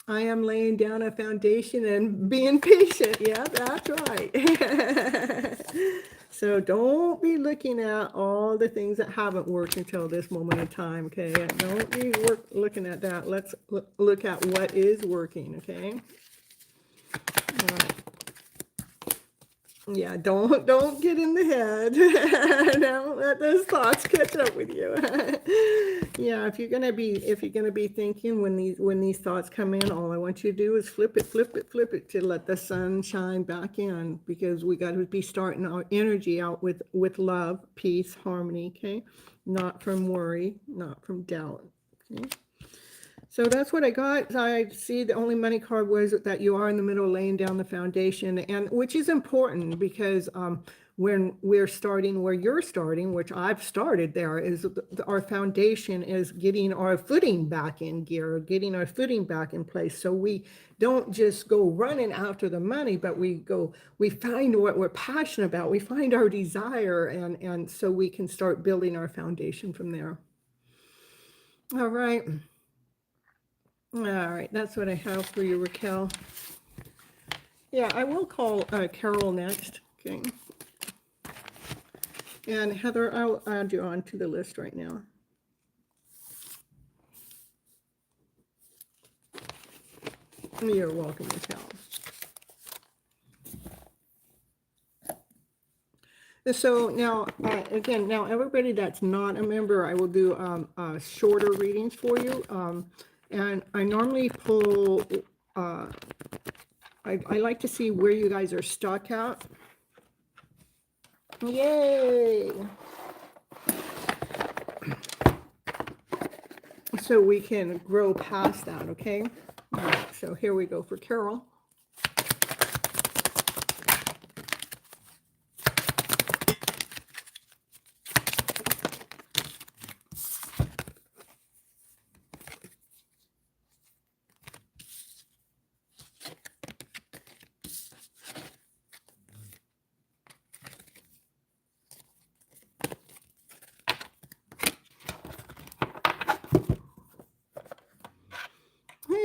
I am laying down a foundation and being patient. Yeah, that's right. So don't be looking at all the things that haven't worked until this moment in time, okay? Don't be looking at that. Let's look at what is working, okay? All right. Yeah, don't get in the head. Don't let those thoughts catch up with you. Yeah, if you're gonna be thinking when these thoughts come in, all I want you to do is flip it to let the sun shine back in, because we got to be starting our energy out with love, peace, harmony, okay? Not from worry, not from doubt. Okay? So that's what I got. I see the only money card was that you are in the middle laying down the foundation, and which is important because when we're starting where you're starting, which I've started there, is our foundation is getting our footing back in gear, getting our footing back in place. So we don't just go running after the money, but we find what we're passionate about. We find our desire, and so we can start building our foundation from there. All right. All right, that's what I have for you, Raquel. Yeah, I will call Carol next. Okay. And Heather, I'll add you on to the list right now. You're welcome, Raquel. So now, again, now everybody that's not a member, I will do shorter readings for you. And I normally pull, I like to see where you guys are stuck at. Yay! So we can grow past that, okay? All right, so here we go for Carol.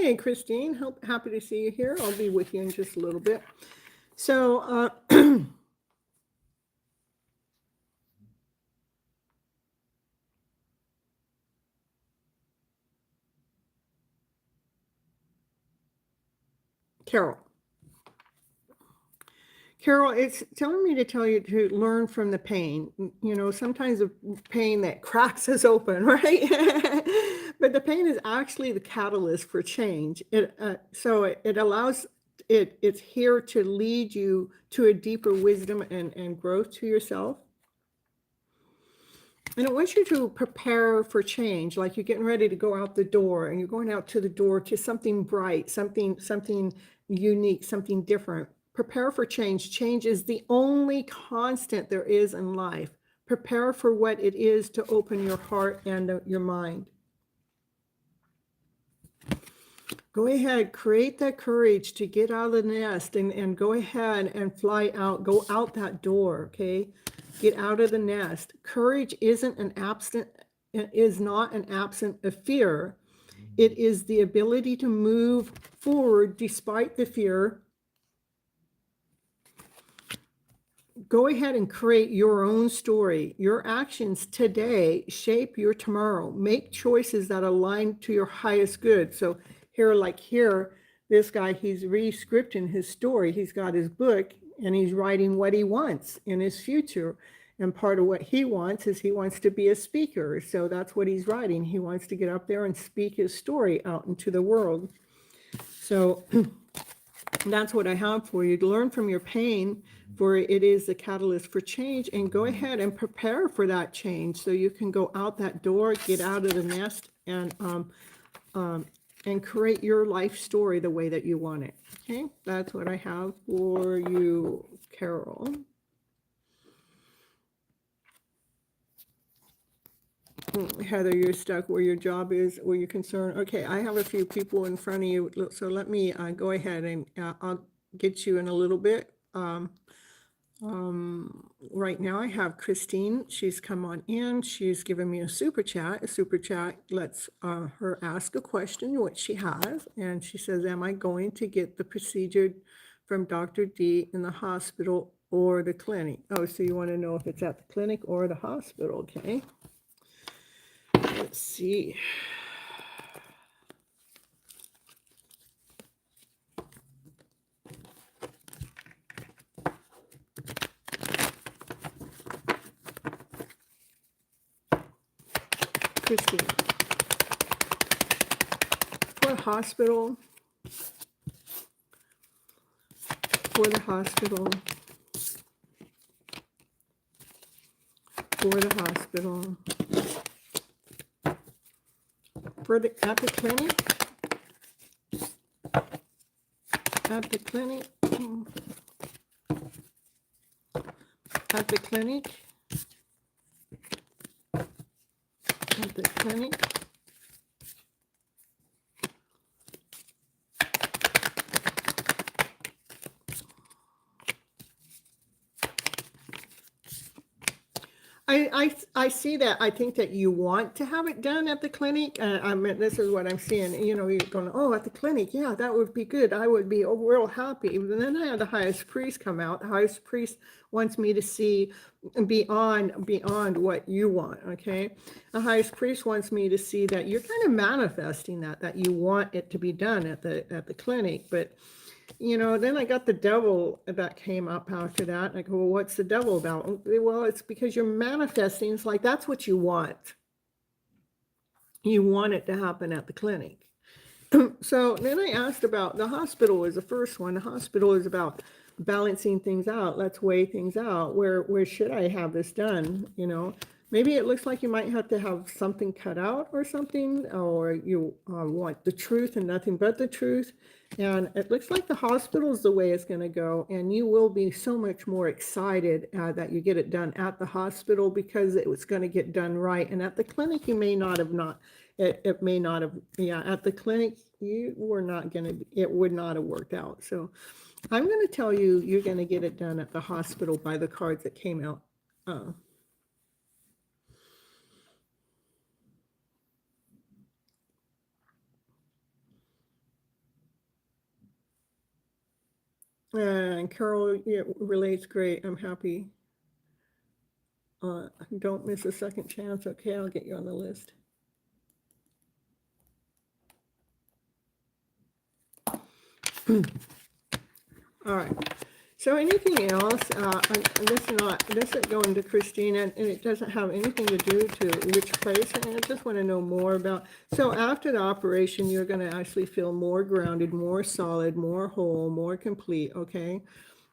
Hey, Christine, happy to see you here. I'll be with you in just a little bit. So, Carol. Carol, it's telling me to tell you to learn from the pain. You know, sometimes the pain that cracks us open, right? But the pain is actually the catalyst for change. It allows it's here to lead you to a deeper wisdom and growth to yourself. And it wants you to prepare for change, like you're getting ready to go out the door and you're going out to the door to something bright, something unique, something different. Prepare for change. Change is the only constant there is in life. Prepare for what it is to open your heart and your mind. Go ahead, create that courage to get out of the nest and go ahead and fly out, go out that door, okay? Get out of the nest. Courage is not an absent of fear. It is the ability to move forward despite the fear. Go ahead and create your own story. Your actions today shape your tomorrow. Make choices that align to your highest good. So here, this guy, he's re-scripting his story. He's got his book and he's writing what he wants in his future. And part of what he wants is he wants to be a speaker. So that's what he's writing. He wants to get up there and speak his story out into the world. So that's what I have for you. To learn from your pain, for it is the catalyst for change, and go ahead and prepare for that change so you can go out that door, get out of the nest, and create your life story the way that you want it. Okay, that's what I have for you, Carol. Heather, you're stuck where your job is, where you're concerned. Okay, I have a few people in front of you, so let me go ahead and I'll get you in a little bit. Right now I have Christine. She's come on in. She's given me a super chat. A super chat lets her ask a question, which she has, and she says, am I going to get the procedure from Dr. D in the hospital or the clinic? Oh, so you want to know if it's at the clinic or the hospital, okay? Let's see. Christine. For the hospital. For the hospital. For the hospital. At the clinic. At the clinic. At the clinic. At the clinic. I see that. I think that you want to have it done at the clinic. I mean, this is what I'm seeing. You know, you're going, oh, at the clinic. Yeah, that would be good. I would be real happy. And then I had the highest priest come out. The highest priest wants me to see beyond what you want. Okay. The highest priest wants me to see that you're kind of manifesting that you want it to be done at the clinic. But you know, then I got the devil that came up after that. I go, well, what's the devil about? Well, it's because you're manifesting. It's like, that's what you want. You want it to happen at the clinic. So then I asked about the hospital is the first one. The hospital is about balancing things out. Let's weigh things out. Where should I have this done? You know, maybe it looks like you might have to have something cut out or something, or you want the truth and nothing but the truth. And it looks like the hospital is the way it's going to go. And you will be so much more excited that you get it done at the hospital because it was going to get done right. And at the clinic, you may not have it may not have, at the clinic, you were not going to, it would not have worked out. So I'm going to tell you, you're going to get it done at the hospital by the cards that came out. And Carol, it relates great. I'm happy. Don't miss a second chance. Okay, I'll get you on the list. All right. So anything else? This is going to Christina, and it doesn't have anything to do to which place. And I just want to know more about. So after the operation, you're going to actually feel more grounded, more solid, more whole, more complete. Okay.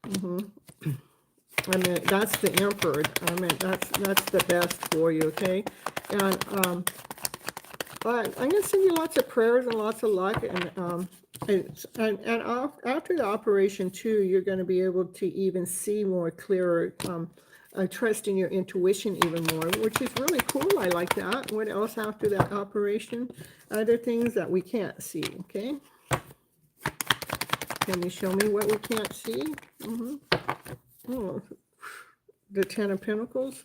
I mean, that's the emperor. I mean, that's the best for you. Okay. And I'm going to send you lots of prayers and lots of luck. After the operation too, you're going to be able to even see more clearer, trusting your intuition even more, which is really cool. I like that. What else after that operation? Other things that we can't see. Okay. Can you show me what we can't see? Oh, the Ten of Pentacles.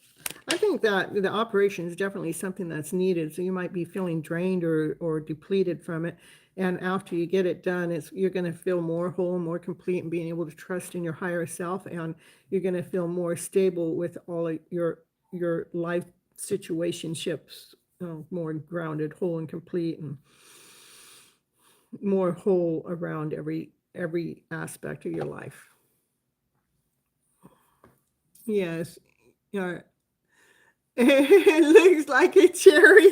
I think that the operation is definitely something that's needed. So you might be feeling drained or depleted from it. And after you get it done, you're going to feel more whole, more complete, and being able to trust in your higher self. And you're going to feel more stable with all of your life situationships, more grounded, whole, and complete, and more whole around every aspect of your life. Yes. Yeah. It looks like a cherry.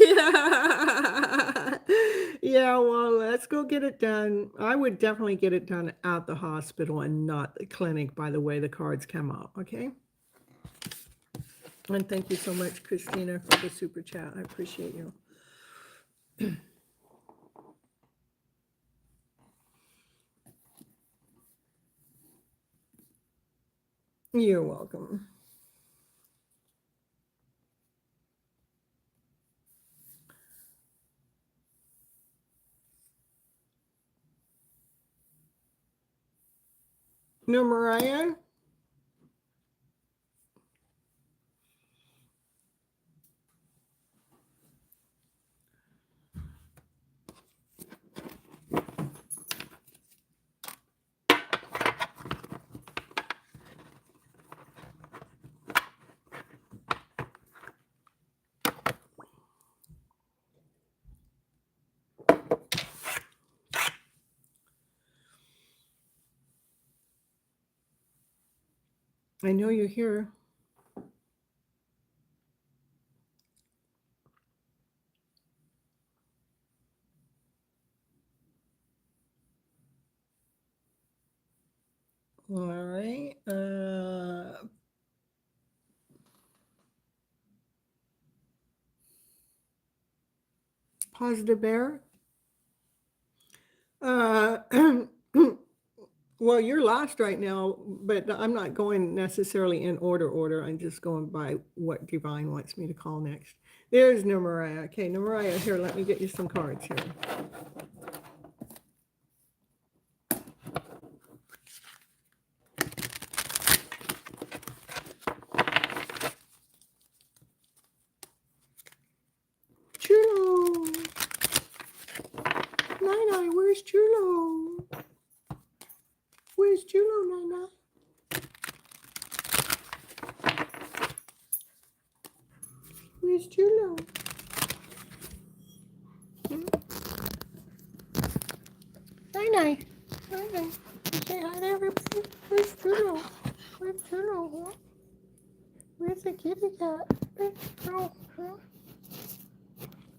Yeah, well, let's go get it done. I would definitely get it done at the hospital and not the clinic, by the way the cards come out, okay? And thank you so much, Christina, for the super chat. I appreciate you. You're welcome. No, Mariah? I know you're here. All right. Positive Bear. Well, you're last right now, but I'm not going necessarily in order. I'm just going by what Divine wants me to call next. There's No Mariah. Okay, No Mariah, here, let me get you some cards here. Chulo. Nina, where's Chulo? Where's Chulo, Nina? Where's Chulo? Nina. Nina. Say hi to everybody. Where's Chulo? Where's Chulo? Huh? Where's the kitty cat? Where's Chulo? Huh?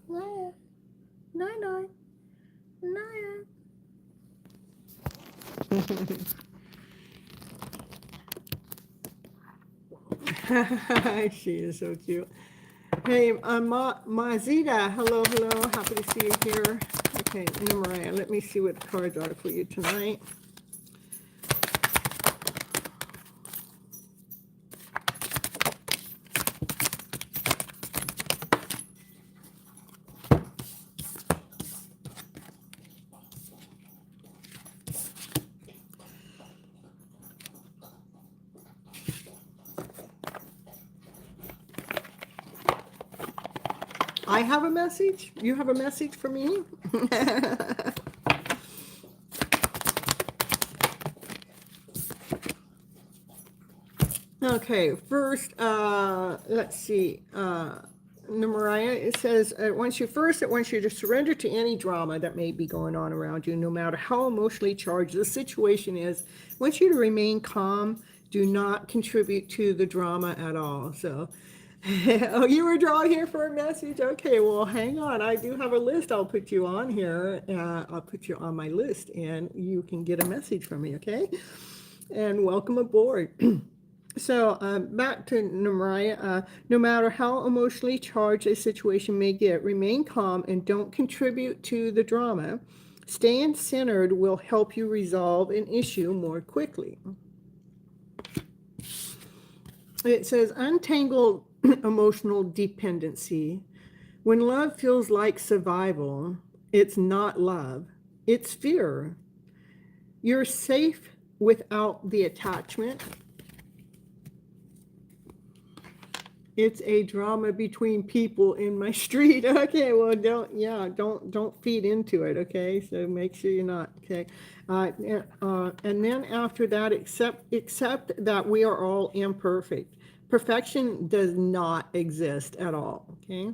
Nina. Nina. Nina. She is so cute. Hey, Mazida, hello, happy to see you here. Okay, Mariah, let me see what the cards are for you tonight. I have a message? You have a message for me? Okay, first, let's see. Mariah, it says, it wants you to surrender to any drama that may be going on around you, no matter how emotionally charged the situation is. It wants you to remain calm. Do not contribute to the drama at all. So, oh, you were drawn here for a message? Okay, well, hang on. I do have a list. I'll put you on here. I'll put you on my list, and you can get a message from me, okay? And welcome aboard. So back to Mariah. No matter how emotionally charged a situation may get, remain calm and don't contribute to the drama. Staying centered will help you resolve an issue more quickly. It says untangle emotional dependency. When love feels like survival, it's not love, it's fear. You're safe without the attachment. It's a drama between people in my street. Okay, well, don't feed into it. Okay, so make sure you're not. Okay, and then after that, accept that we are all imperfect. Perfection does not exist at all. Okay,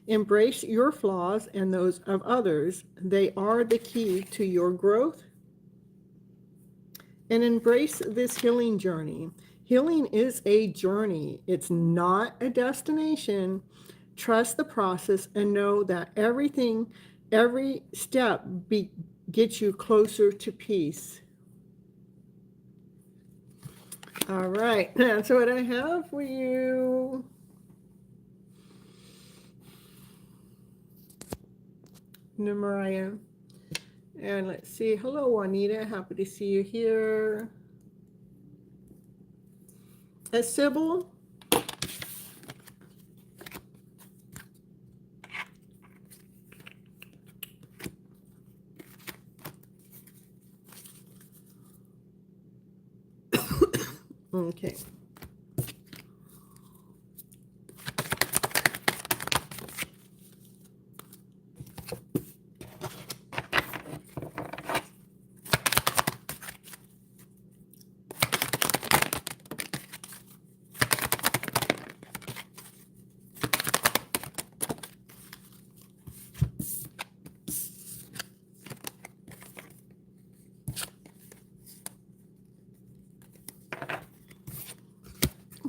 embrace your flaws and those of others. They are the key to your growth. And embrace this healing journey. Healing is a journey. It's not a destination. Trust the process and know that every step gets you closer to peace. All right, that's what I have for you. Mariah. And let's see. Hello, Juanita. Happy to see you here. Sybil. Okay.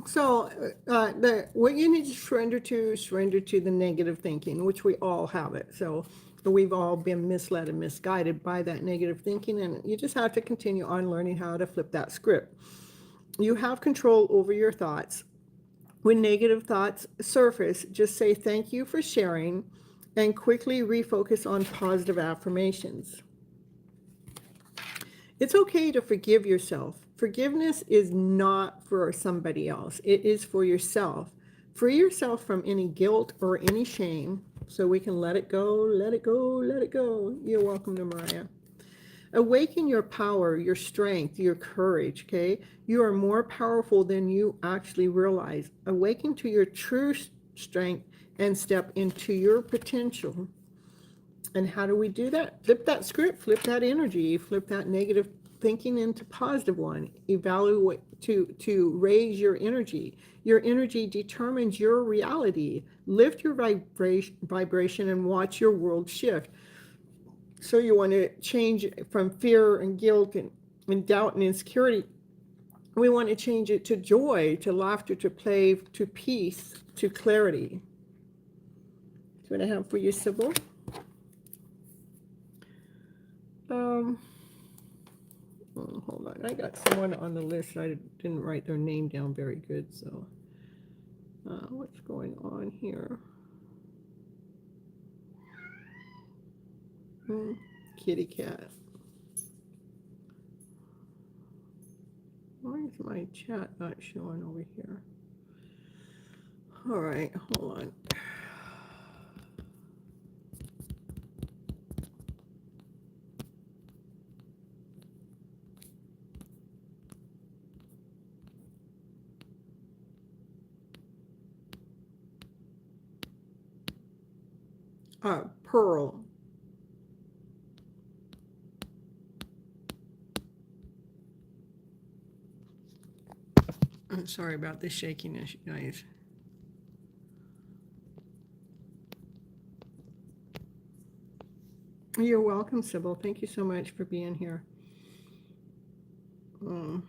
So what you need to surrender to the negative thinking, which we all have it. So we've all been misled and misguided by that negative thinking, and you just have to continue on learning how to flip that script. You have control over your thoughts. When negative thoughts surface, just say thank you for sharing and quickly refocus on positive affirmations. It's okay to forgive yourself. Forgiveness is not for somebody else. It is for yourself. Free yourself from any guilt or any shame so we can let it go, let it go, let it go. You're welcome to Mariah. Awaken your power, your strength, your courage, okay? You are more powerful than you actually realize. Awaken to your true strength and step into your potential. And how do we do that? Flip that script, flip that energy, flip that negative thinking into positive one. Evaluate to raise your energy. Your energy determines your reality. Lift your vibration and watch your world shift. So you want to change from fear and guilt and doubt and insecurity. We want to change it to joy, to laughter, to play, to peace, to clarity. That's what I have for you, Sybil. Hold on. I got someone on the list. I didn't write their name down very good. So what's going on here? Kitty cat. Why is my chat not showing over here? All right, hold on. Pearl. I'm sorry about the shakiness, you guys. You're welcome, Sybil. Thank you so much for being here. There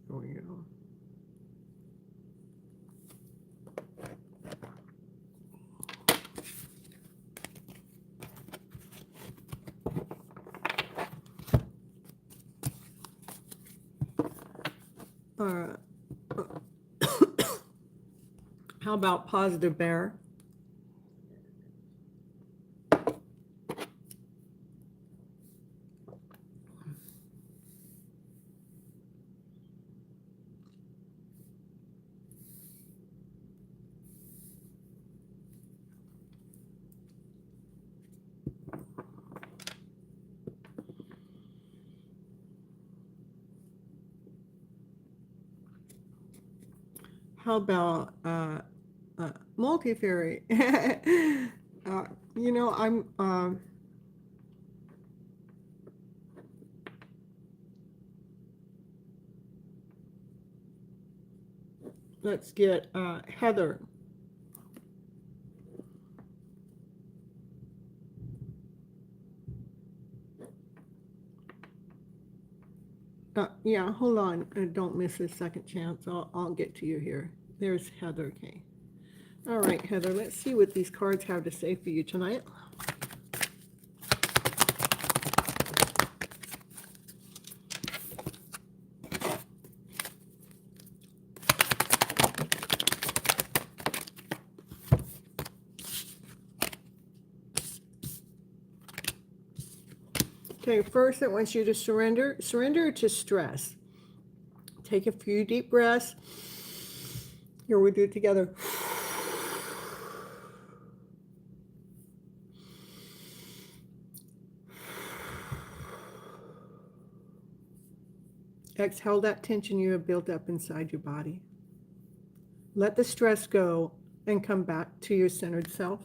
we go. How about positive bear? How about multi-fairy? You know, I'm let's get Heather. Yeah, hold on. Don't miss a second chance. I'll get to you here. There's Heather. Okay. All right, Heather, let's see what these cards have to say for you tonight. Okay, first it wants you to surrender to stress. Take a few deep breaths. Here, we do it together. Exhale that tension you have built up inside your body. Let the stress go and come back to your centered self.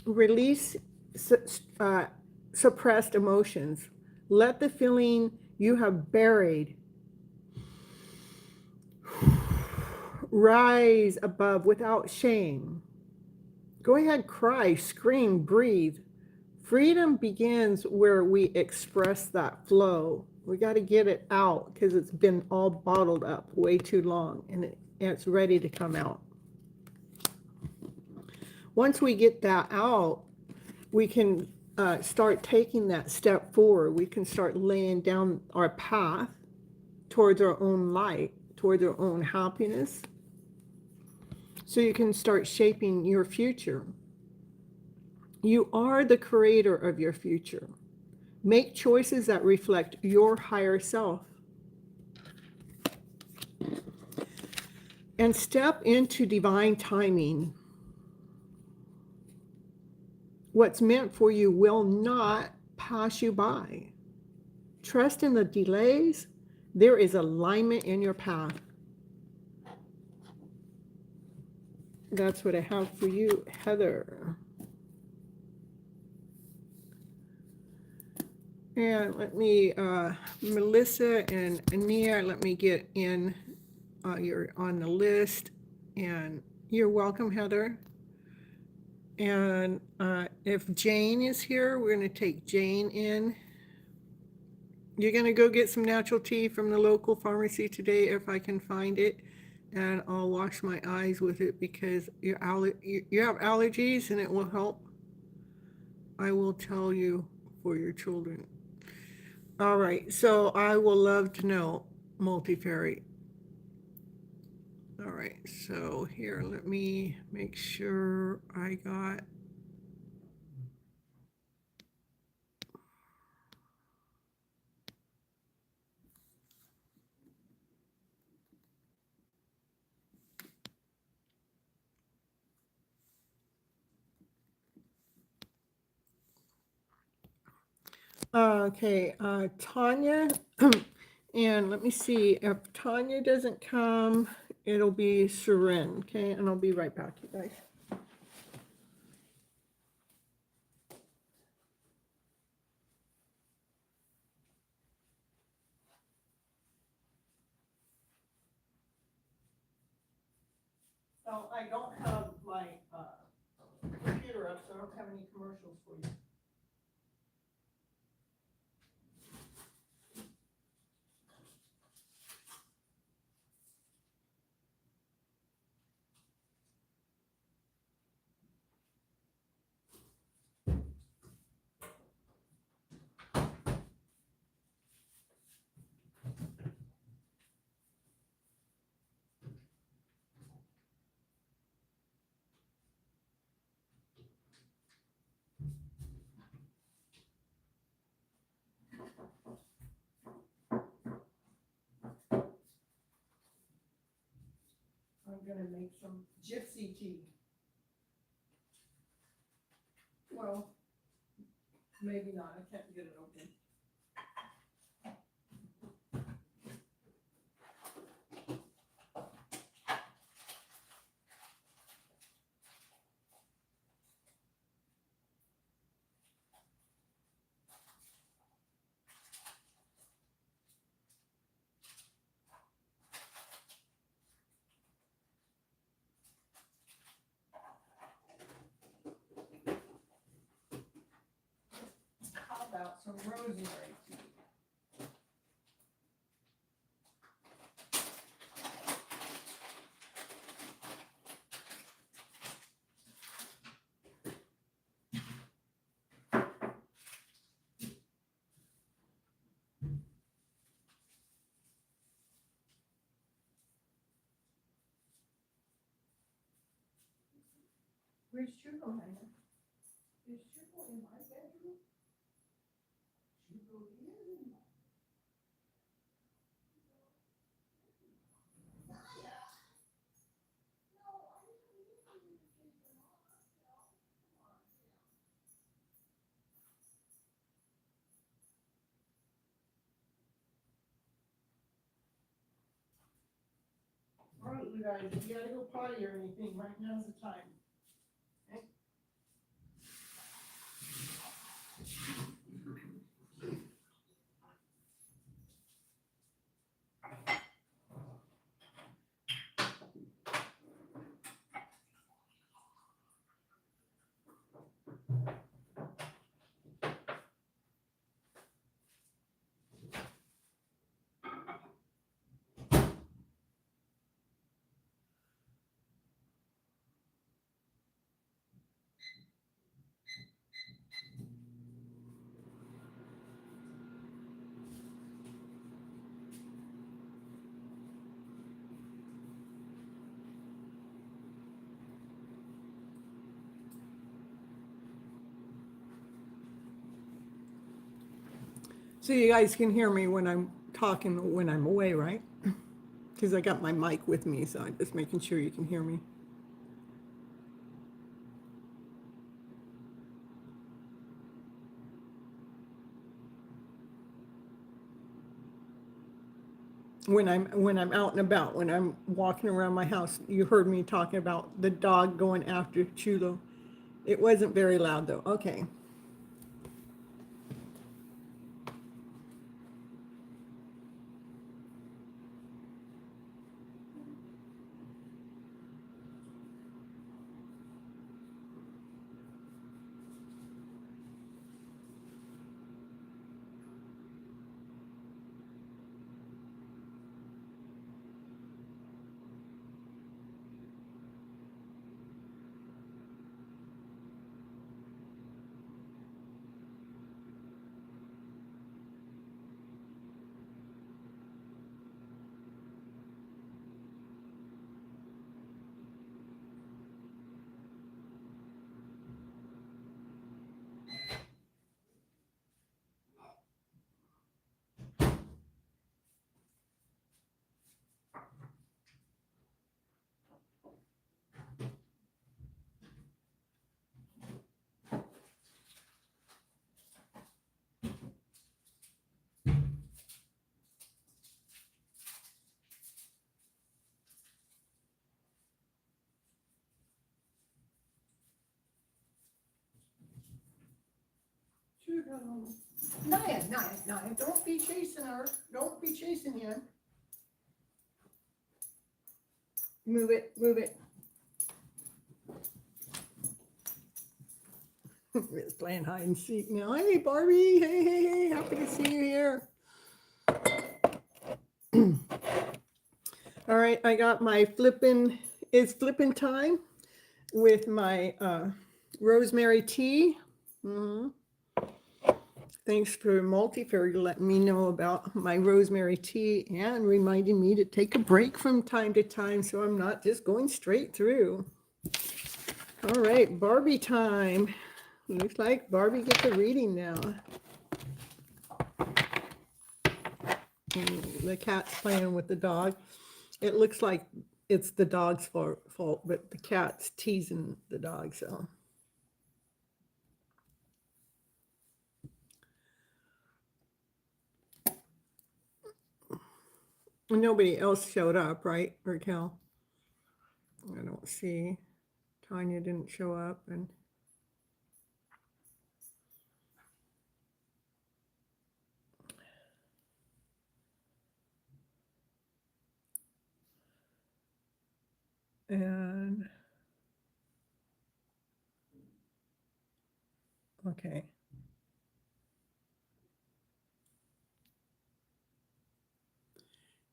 Release suppressed emotions. Let the feeling you have buried rise above without shame. Go ahead, cry, scream, breathe. Freedom begins where we express that flow. We got to get it out because it's been all bottled up way too long, and it's ready to come out. Once we get that out, we can start taking that step forward. We can start laying down our path towards our own light, towards our own happiness. So you can start shaping your future. You are the creator of your future. Make choices that reflect your higher self. And step into divine timing. What's meant for you will not pass you by. Trust in the delays. There is alignment in your path. That's what I have for you, Heather. And let me, Melissa and Ania, let me get in. You're on the list. And you're welcome, Heather. And if Jane is here, we're going to take Jane in. You're going to go get some natural tea from the local pharmacy today if I can find it. And I'll wash my eyes with it because you have allergies and it will help. I will tell you for your children. All right, so I will love to know, multi-fairy. All right, so here, let me make sure I got. Okay, Tanya, and let me see, if Tanya doesn't come, it'll be Seren, okay, and I'll be right back, you guys. Well, I don't have my computer up, so I don't have any commercials for you. I'm gonna make some gypsy tea. Well, maybe not, I can't get it open. How about some rosemary tea? Where's Chugo hanging? Is Chugo in my bedroom? Chugo is in my. All right, you guys, if you gotta go potty or anything, right now's the time. Okay? So you guys can hear me when I'm talking when I'm away, right? Because I got my mic with me, so I'm just making sure you can hear me. When I'm out and about, when I'm walking around my house, you heard me talking about the dog going after Chulo. It wasn't very loud though. Okay. Naya, don't be chasing her. Don't be chasing him. Move it, move it. It's playing hide and seek now. Hey, Barbie. Hey, hey, hey. Happy to see you here. All right, I got my it's flipping time with my rosemary tea. Mm-hmm. Thanks for Multifairy letting me know about my rosemary tea and reminding me to take a break from time to time so I'm not just going straight through. All right, Barbie time. Looks like Barbie gets a reading now. And the cat's playing with the dog. It looks like it's the dog's fault, but the cat's teasing the dog, so. Nobody else showed up, right, Raquel? I don't see. Tanya didn't show up, and okay.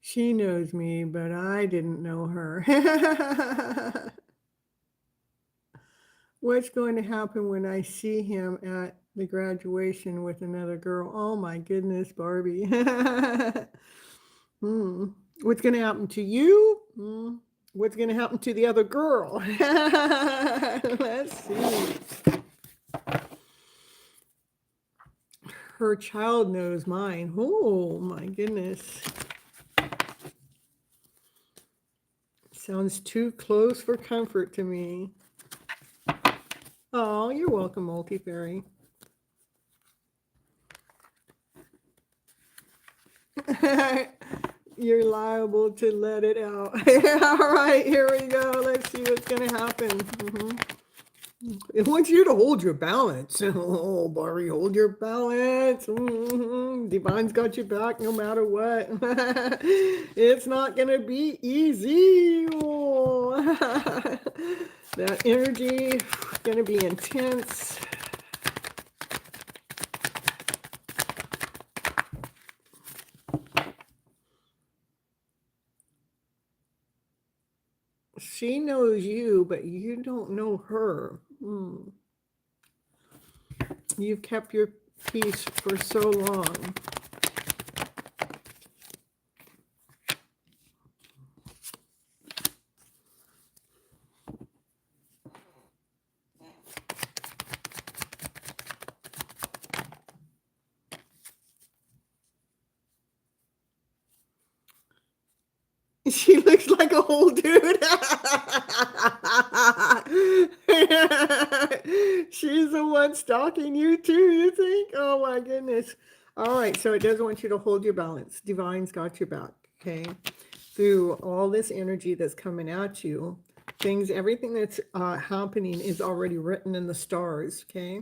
She knows me, but I didn't know her. What's going to happen when I see him at the graduation with another girl? Oh my goodness, Barbie. What's going to happen to you? What's going to happen to the other girl? Let's see. Her child knows mine. Oh my goodness. Sounds too close for comfort to me. Oh, you're welcome, Multifairy. You're liable to let it out. All right, here we go. Let's see what's going to happen. It wants you to hold your balance. Oh, Barbie, hold your balance. Divine's got your back no matter what. It's not going to be easy. Oh. That energy is going to be intense. She knows you, but you don't know her. You've kept your peace for so long. She looks like a whole dude. She's the one stalking you too, you think? Oh my goodness. All right, so it does want you to hold your balance. Divine's got your back, okay? Through all this energy that's coming at you, everything that's happening is already written in the stars, okay?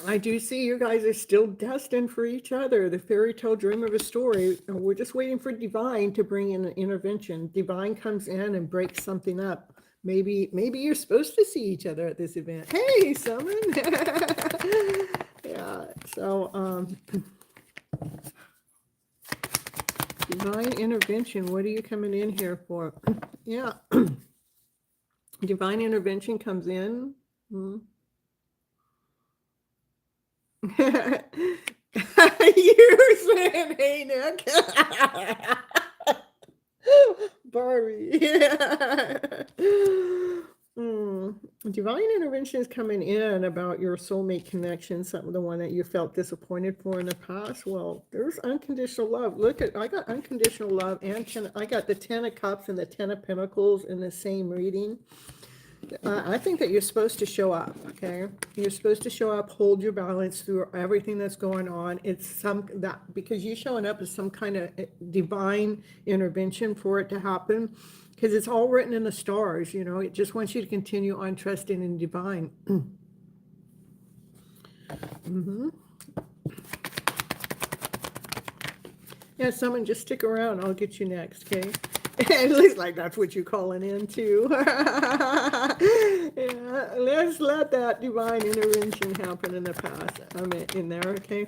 I do see you guys are still destined for each other. The fairy tale dream of a story. We're just waiting for Divine to bring in an intervention. Divine comes in and breaks something up. Maybe you're supposed to see each other at this event. Hey, Summon. Yeah, so Divine intervention. What are you coming in here for? Yeah. Divine intervention comes in. You saying, hey, Nick. Barbie. Divine intervention is coming in about your soulmate connection, some of the one that you felt disappointed for in the past. Well, there's unconditional love. Look at, I got unconditional love and I got the 10 of Cups and the 10 of Pentacles in the same reading. I think that you're supposed to show up, okay? You're supposed to show up, hold your balance through everything that's going on. It's because you showing up is some kind of divine intervention for it to happen, because it's all written in the stars, you know. It just wants you to continue on trusting in divine. Yeah, someone just stick around. I'll get you next, okay? It looks like that's what you're calling in too. Yeah, let's let that divine intervention happen in the past. I mean, in there, okay?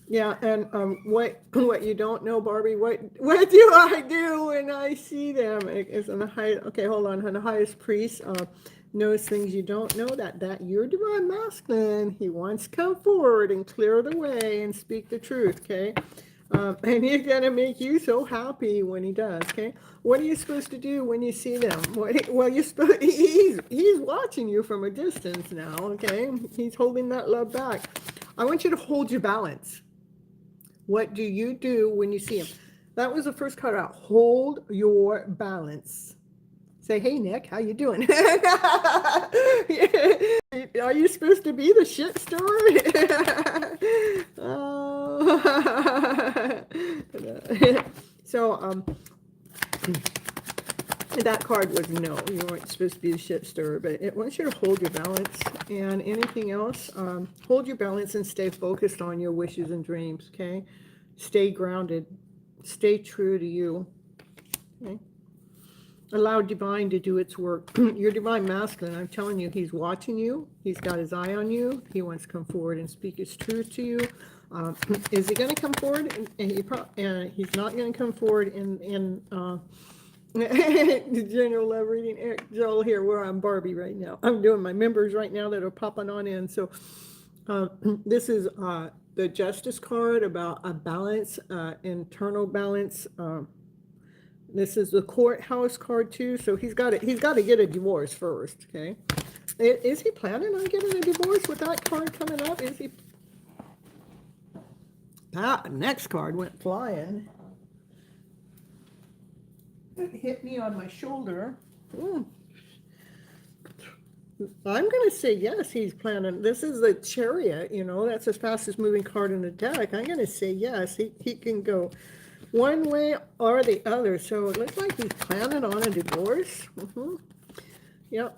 Yeah, and what you don't know, Barbie, what do I do when I see them? It's in the high. Okay, hold on. The highest priest knows things you don't know. That you're divine masculine. He wants to come forward and clear the way and speak the truth. Okay. And he's gonna make you so happy when he does. Okay, what are you supposed to do when you see them? Well, you're supposed. He's watching you from a distance now. Okay, he's holding that love back. I want you to hold your balance. What do you do when you see him? That was the first card out. Hold your balance. Say, hey, Nick, how you doing? Are you supposed to be the shit stirrer? So, that card was no. You weren't supposed to be the shit stirrer, but it wants you to hold your balance. And anything else, hold your balance and stay focused on your wishes and dreams, okay? Stay grounded. Stay true to you, okay? Allow divine to do its work. Your divine masculine, I'm telling you, he's watching you. He's got his eye on you. He wants to come forward and speak his truth to you. Is he going to come forward? And he's not going to come forward in the general love reading. Eric Joel here, where I'm Barbie right now. I'm doing my members right now that are popping on in. So this is the Justice card about a balance, internal balance. This is the courthouse card too, so he's got to get a divorce first, okay? Is he planning on getting a divorce with that card coming up? Is he? That next card went flying. It hit me on my shoulder. I'm going to say yes, he's planning. This is the Chariot, you know, that's the fastest moving card in the deck. I'm going to say yes, he can go one way or the other. So it looks like he's planning on a divorce. Yep.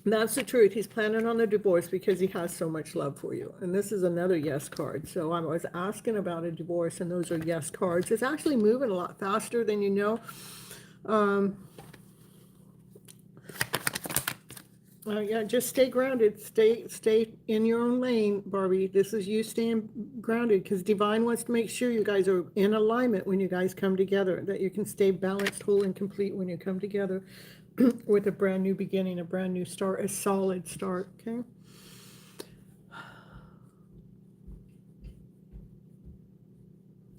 That's the truth. He's planning on a divorce because he has so much love for you. And this is another yes card. So I was asking about a divorce, and those are yes cards. It's actually moving a lot faster than you know. Yeah, just stay grounded. Stay in your own lane, Barbie. This is you staying grounded, because divine wants to make sure you guys are in alignment when you guys come together, that you can stay balanced, whole, and complete when you come together with a brand new beginning, a brand new start, a solid start, okay?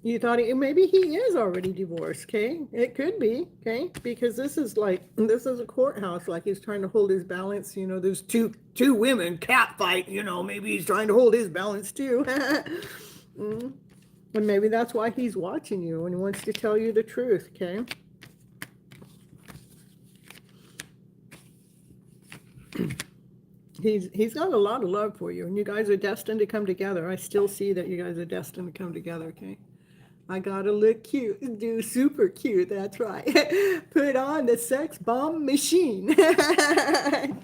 You thought maybe he is already divorced, okay? It could be, okay? Because this is a courthouse, like he's trying to hold his balance. You know, there's two women cat fight, you know, maybe he's trying to hold his balance too. And maybe that's why he's watching you and he wants to tell you the truth, okay? He's got a lot of love for you, and you guys are destined to come together. I still see that you guys are destined to come together, okay? I gotta look cute, do super cute, that's right. Put on the sex bomb machine.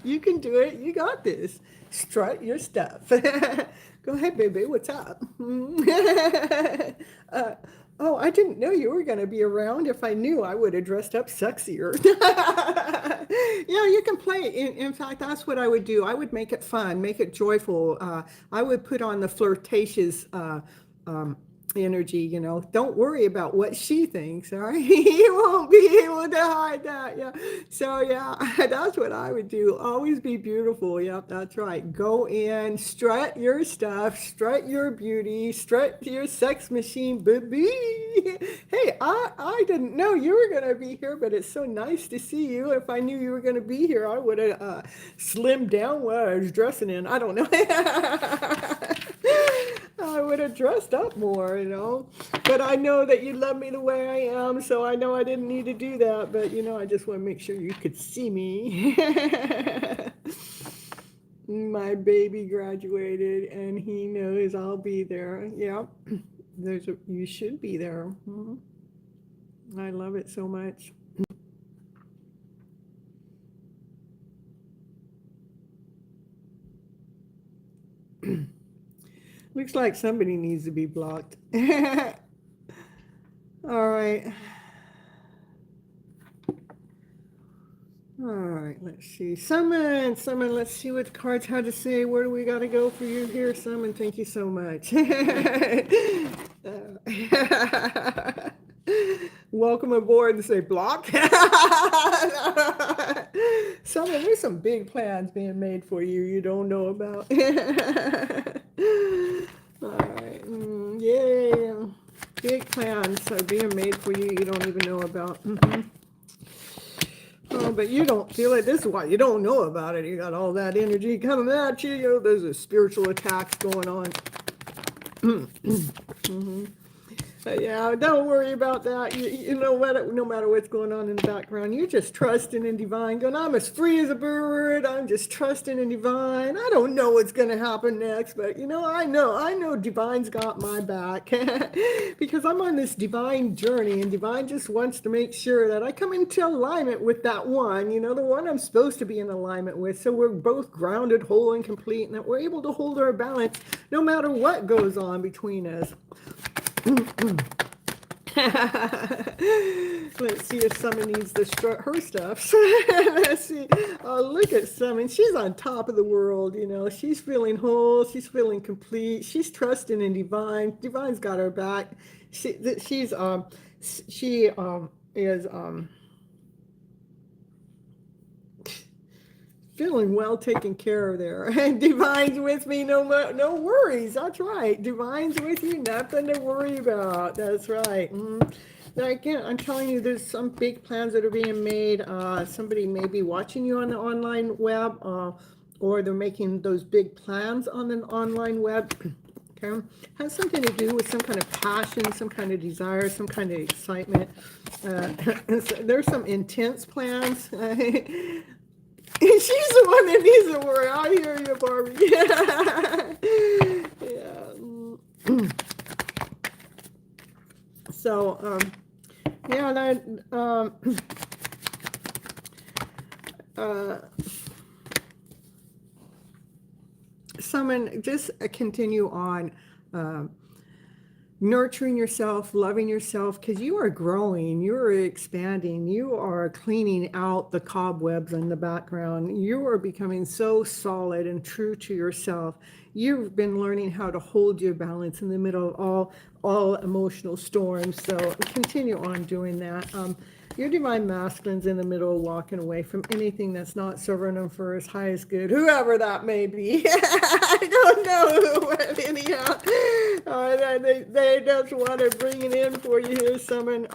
You can do it, you got this. Strut your stuff. Go ahead, baby, what's up? Oh, I didn't know you were gonna be around. If I knew, I would have dressed up sexier. Yeah, you can play. In fact, that's what I would do. I would make it fun, make it joyful. I would put on the flirtatious energy, you know. Don't worry about what she thinks, all right? You won't be able to hide that. Yeah. So yeah, that's what I would do. Always be beautiful. Yep, that's right. Go in, strut your stuff, strut your beauty, strut your sex machine, baby. Hey, I didn't know you were gonna be here, but it's so nice to see you. If I knew you were gonna be here, I would have slimmed down what I was dressing in. I don't know. I would have dressed up more, you know, but I know that you love me the way I am, so I know I didn't need to do that, but you know, I just want to make sure you could see me. My baby graduated and he knows I'll be there. Yep. You should be there. I love it so much. Looks like somebody needs to be blocked. All right. All right, let's see. Summon, let's see what the cards had to say. Where do we got to go for you here, Summon? Thank you so much. Welcome aboard and say block. Summon, there's some big plans being made for you you don't know about. All right, yay. Big plans are being made for you you don't even know about. Oh, but you don't feel it. This is why you don't know about it. You got all that energy coming at you. You know, there's a spiritual attacks going on. Yeah, don't worry about that. You know what? No matter what's going on in the background, you're just trusting in divine. Going, I'm as free as a bird. I'm just trusting in divine. I don't know what's going to happen next, but you know, I know divine's got my back because I'm on this divine journey, and divine just wants to make sure that I come into alignment with that one. You know, the one I'm supposed to be in alignment with. So we're both grounded, whole, and complete, and that we're able to hold our balance no matter what goes on between us. Let's see if Summon needs her stuff. Let's see. Oh, look at Summon. She's on top of the world. You know, she's feeling whole. She's feeling complete. She's trusting in divine. Divine's got her back. She is feeling well taken care of there. And divine's with me, no worries. That's right. Divine's with you, nothing to worry about. That's right. Now again, I'm telling you, there's some big plans that are being made. Somebody may be watching you on the online web, or they're making those big plans on the online web. Okay, has something to do with some kind of passion, some kind of desire, some kind of excitement. There's some intense plans. She's the one that needs to worry. I hear you, Barbie. Yeah. So, yeah, that, Summon, just continue on nurturing yourself, loving yourself, because you are growing, you are expanding, you are cleaning out the cobwebs in the background. You are becoming so solid and true to yourself. You've been learning how to hold your balance in the middle of all emotional storms. So continue on doing that. Your divine masculine's in the middle, walking away from anything that's not serving them for his highest good, whoever that may be. I don't know, but anyhow, they just want to bring it in for you here, Summon.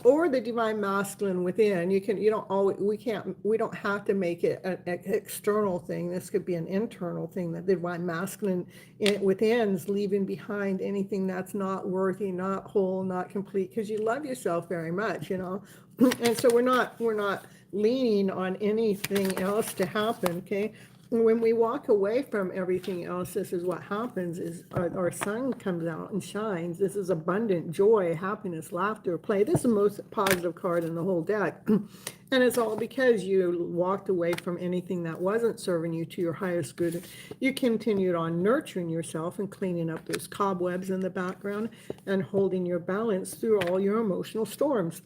Or the divine masculine within. We don't have to make it an external thing. This could be an internal thing. That the divine masculine within is leaving behind anything that's not worthy, not whole, not complete, because you love yourself very much, you know. And so we're not leaning on anything else to happen. Okay. When we walk away from everything else, this is what happens, is our sun comes out and shines. This is abundant joy, happiness, laughter, play. This is the most positive card in the whole deck. And it's all because you walked away from anything that wasn't serving you to your highest good. You continued on nurturing yourself and cleaning up those cobwebs in the background and holding your balance through all your emotional storms.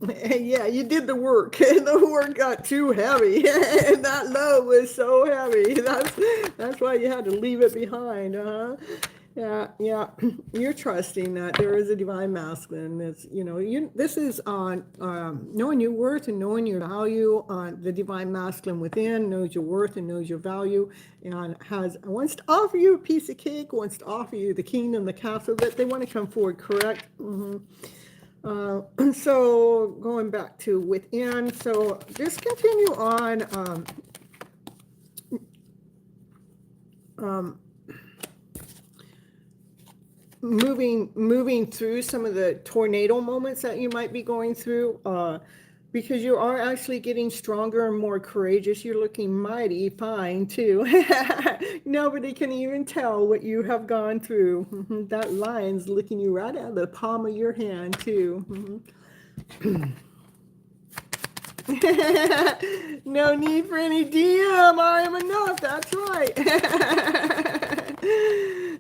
Yeah, you did the work. The work got too heavy, and that love was so heavy. That's why you had to leave it behind. Yeah. You're trusting that there is a divine masculine. That's this is on knowing your worth and knowing your value. The divine masculine within knows your worth and knows your value, and wants to offer you a piece of cake. Wants to offer you the kingdom, the castle. That they want to come forward. Correct. So going back to within, so just continue on moving through some of the tornado moments that you might be going through, because you are actually getting stronger and more courageous. You're looking mighty fine too. Nobody can even tell what you have gone through. That lion's looking you right out of the palm of your hand too. No need for any DM. I am enough. That's right.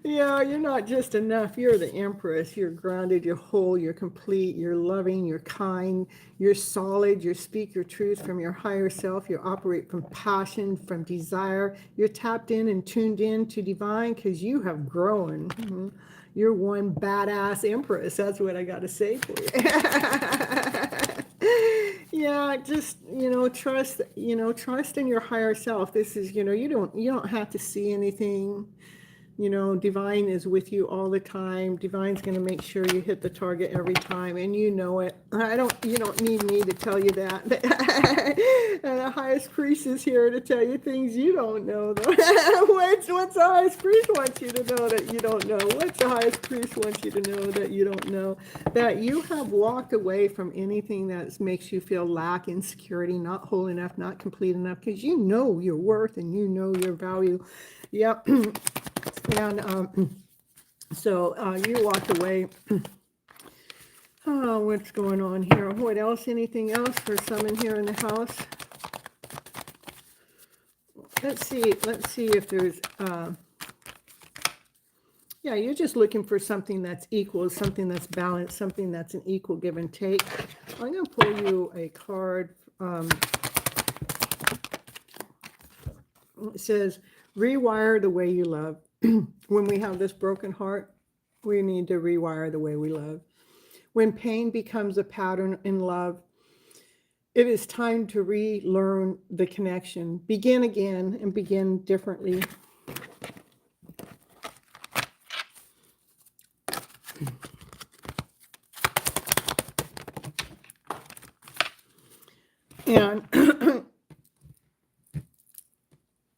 Yeah, you're not just enough. You're the empress. You're grounded, you're whole, you're complete, you're loving, you're kind, you're solid, you speak your truth from your higher self, you operate from passion, from desire. You're tapped in and tuned in to divine because you have grown. Mhm. You're one badass empress. That's what I got to say for you. Yeah, just, trust, trust in your higher self. This is, you don't have to see anything. Divine is with you all the time. Divine's going to make sure you hit the target every time, and you know it. You don't need me to tell you that. And the highest priest is here to tell you things you don't know, though. What's the highest priest wants you to know that you don't know? What's the highest priest wants you to know that you don't know? That you have walked away from anything that makes you feel lack, insecurity, not whole enough, not complete enough, because you know your worth and you know your value. Yep. And so you walked away. Oh, what's going on here? What else? Anything else for someone here in the house? Let's see if there's, yeah, you're just looking for something that's equal, something that's balanced, something that's an equal give and take. I'm going to pull you a card. It says, rewire the way you love. When we have this broken heart, we need to rewire the way we love. When pain becomes a pattern in love, it is time to relearn the connection. Begin again and begin differently. And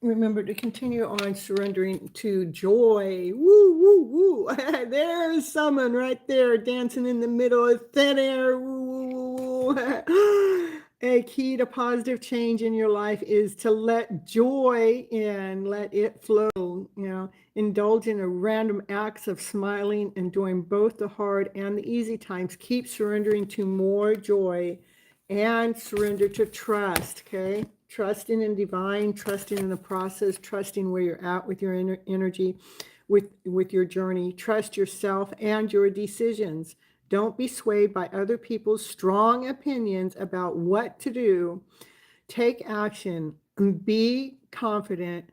remember to continue on surrendering to joy. Woo, woo, woo. There's someone right there dancing in the middle of thin air. Woo, woo, woo. A key to positive change in your life is to let joy in, let it flow. Indulge in a random acts of smiling, enjoying both the hard and the easy times. Keep surrendering to more joy and surrender to trust, okay? Trusting in divine, trusting in the process, trusting where you're at with your energy, with your journey. Trust yourself and your decisions. Don't be swayed by other people's strong opinions about what to do. Take action and be confident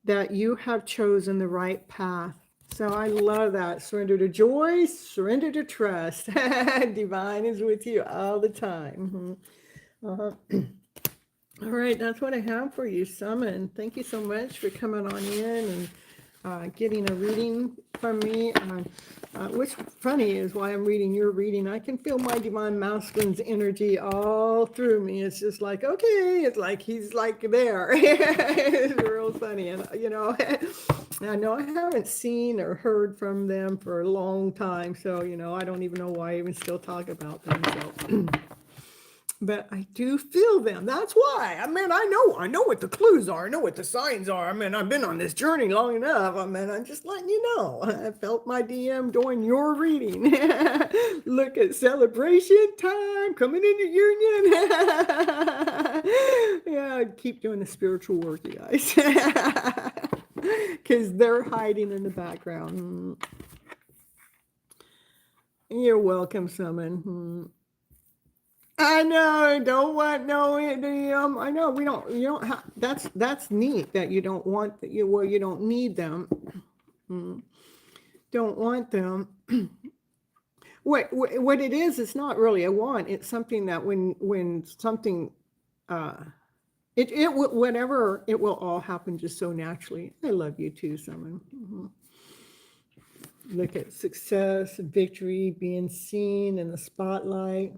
that you have chosen the right path. So I love that. Surrender to joy, surrender to trust. Divine is with you all the time. All right, that's what I have for you, Summon. Thank you so much for coming on in and getting a reading from me. What's funny is while I'm reading your reading, I can feel my divine masculine's energy all through me. It's just like, okay, it's like he's like there. It's real funny. And, I know I haven't seen or heard from them for a long time. So, I don't even know why I even still talk about them. So. But I do feel them. That's why. I know what the clues are. I know what the signs are. I've been on this journey long enough. I'm just letting you know. I felt my DM during your reading. Look at celebration time coming into union. Yeah, keep doing the spiritual work, you guys. Because they're hiding in the background. You're welcome, Summon. I know, don't want no I know you don't have, that's neat that you don't want you don't need them. Don't want them. What it is, it's not really a want. It's something that when something whatever, it will all happen just so naturally. I love you too, Someone. Look at success, victory, being seen in the spotlight.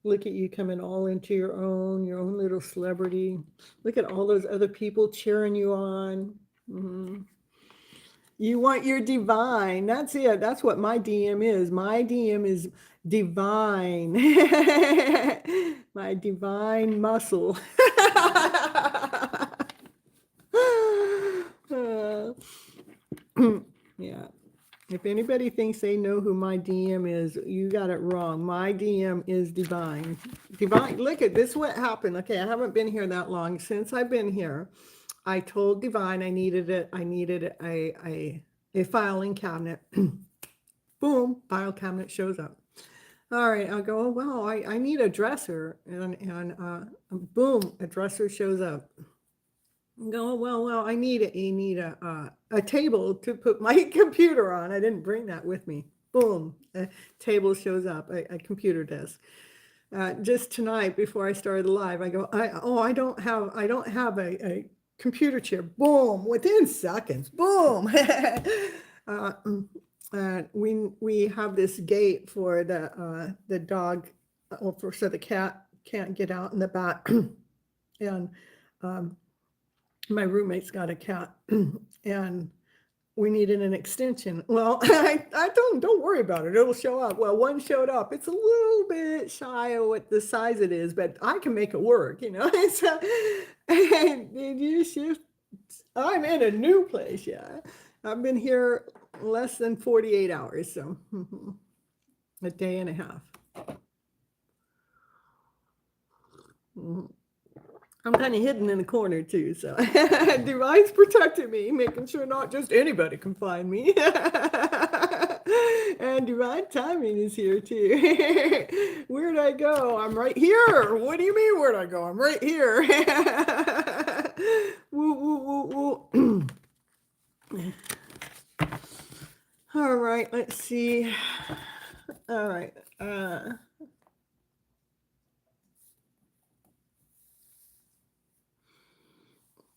Look at you coming all into your own little celebrity. Look at all those other people cheering you on. You want your divine. That's it. That's what my DM is. My DM is divine. My divine muscle. Yeah. If anybody thinks they know who my DM is, you got it wrong. My DM is divine. Divine, look at this, what happened. Okay, I haven't been here that long. Since I've been here, I told Divine I needed it. I needed a filing cabinet. Boom, file cabinet shows up. All right, I'll go, oh, wow, I need a dresser. And boom, a dresser shows up. Go, well, I need a table to put my computer on. I didn't bring that with me. Boom, a table shows up, a computer desk. Just tonight before I started live, I go, I don't have a computer chair. Boom, within seconds, boom. We have this gate for the dog, so the cat can't get out in the back, and my roommate's got a cat, and we needed an extension. Well, I don't worry about it. It'll show up. Well, one showed up. It's a little bit shy of what the size it is, but I can make it work, So, and you shift. I'm in a new place. Yeah. I've been here less than 48 hours. So a day and a half. I'm kind of hidden in a corner too, so Divine's protecting me, making sure not just anybody can find me. And Divine Timing is here too. Where'd I go? I'm right here. What do you mean, where'd I go? I'm right here. Woo, woo, woo, woo. All right, let's see. All right.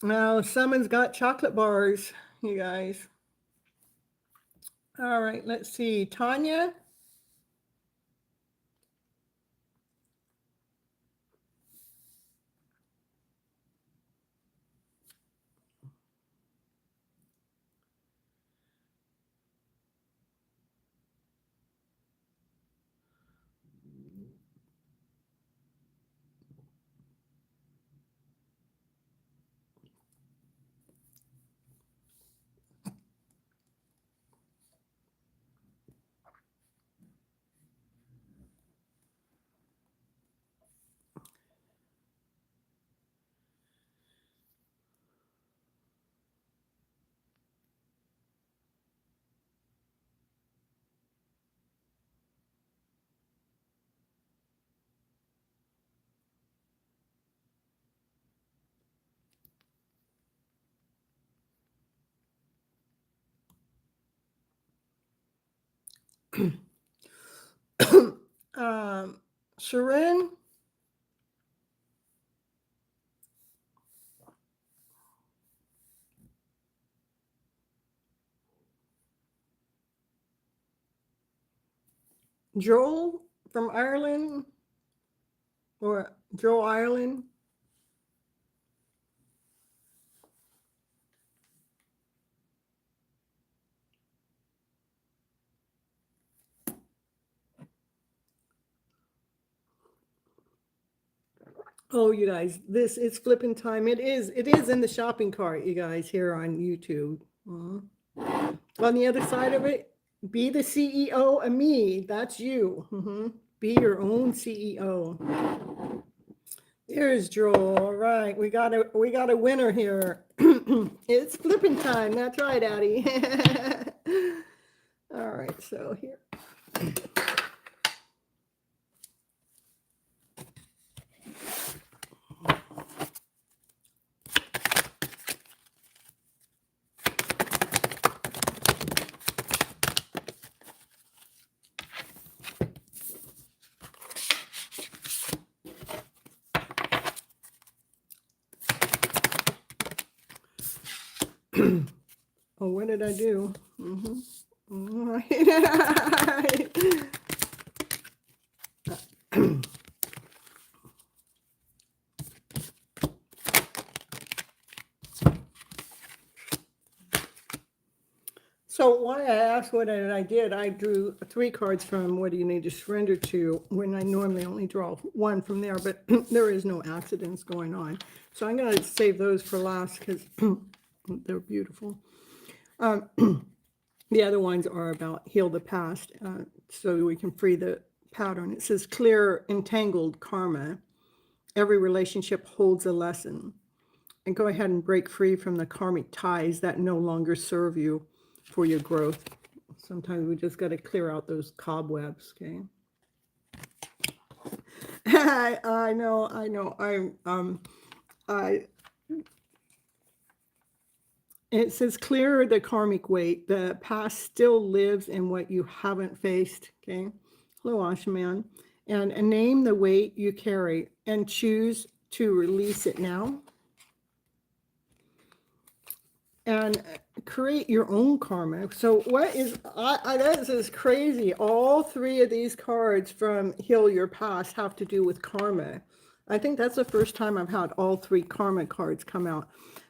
Now, someone's got chocolate bars, you guys. All right, let's see. Tanya? Sharon? Joel from Ireland? Or Joe Ireland? Oh, you guys, this is flipping time. It is in the shopping cart, you guys, here on YouTube. On the other side of it, be the CEO of me. That's you. Be your own CEO. There's Joel. All right, we got a winner here. It's flipping time. That's right, Addie. All right, so here. Oh, what did I do? All right. So why I asked what I did, I drew 3 cards from What Do You Need to Surrender To, when I normally only draw 1 from there, but there is no accidents going on. So I'm going to save those for last because they're beautiful. The other ones are about heal the past, so we can free the pattern. It says clear entangled karma. Every relationship holds a lesson. and go ahead and break free from the karmic ties that no longer serve you for your growth. Sometimes we just got to clear out those cobwebs, okay? I know. It says clear the karmic weight. The past still lives in what you haven't faced, okay? Hello, Ashaman. And name the weight you carry and choose to release it now. And create your own karma. So what is, this is crazy. All three of these cards from Heal Your Past have to do with karma. I think that's the first time I've had all three karma cards come out.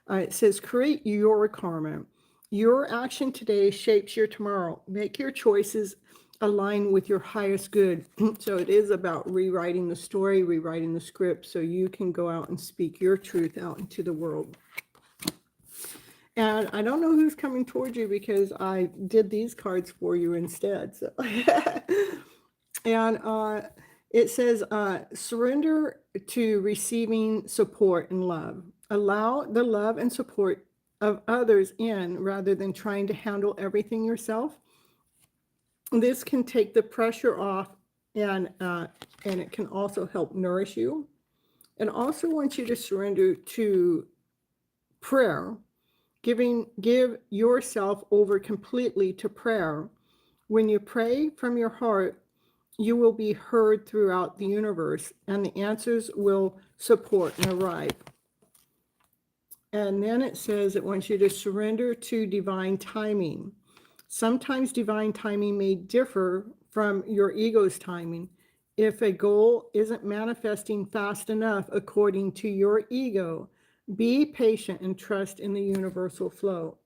It says create your karma. Your action today shapes your tomorrow. Make your choices align with your highest good. So it is about rewriting the story, rewriting the script, so you can go out and speak your truth out into the world. And I don't know who's coming towards you because I did these cards for you instead. So, and it says, surrender to receiving support and love. Allow the love and support of others in rather than trying to handle everything yourself. This can take the pressure off, and it can also help nourish you. And also want you to surrender to prayer. Give yourself over completely to prayer. When you pray from your heart, you will be heard throughout the universe, and the answers will support and arrive. And then it says it wants you to surrender to divine timing. Sometimes divine timing may differ from your ego's timing. If a goal isn't manifesting fast enough according to your ego, be patient and trust in the universal flow.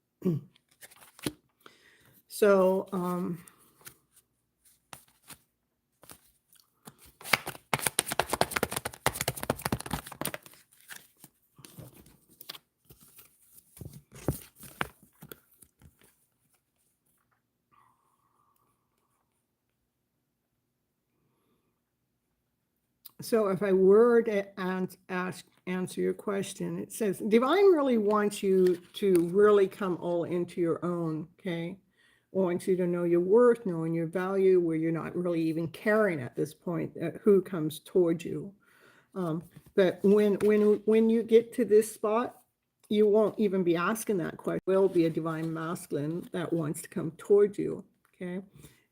So, so if I were to answer your question, it says divine really wants you to really come all into your own, okay? Wants you to know your worth, knowing your value, where you're not really even caring at this point who comes towards you. But when you get to this spot, you won't even be asking that question. It will be a divine masculine that wants to come towards you, okay?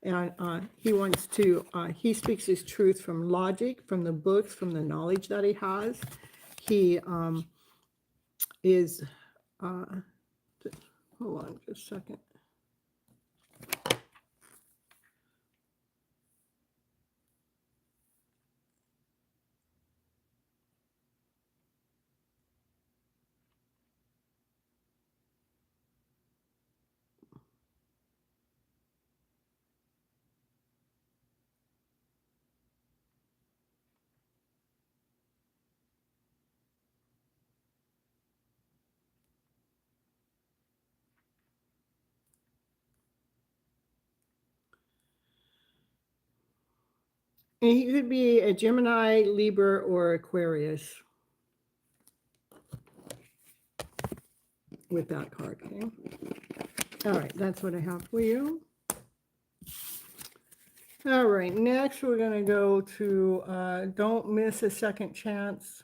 And he wants to, he speaks his truth from logic, from the books, from the knowledge that he has. He is, hold on just a second. And he could be a Gemini, Libra, or Aquarius with that card, okay? All right, that's what I have for you. All right, next we're going to go to Don't Miss a Second Chance.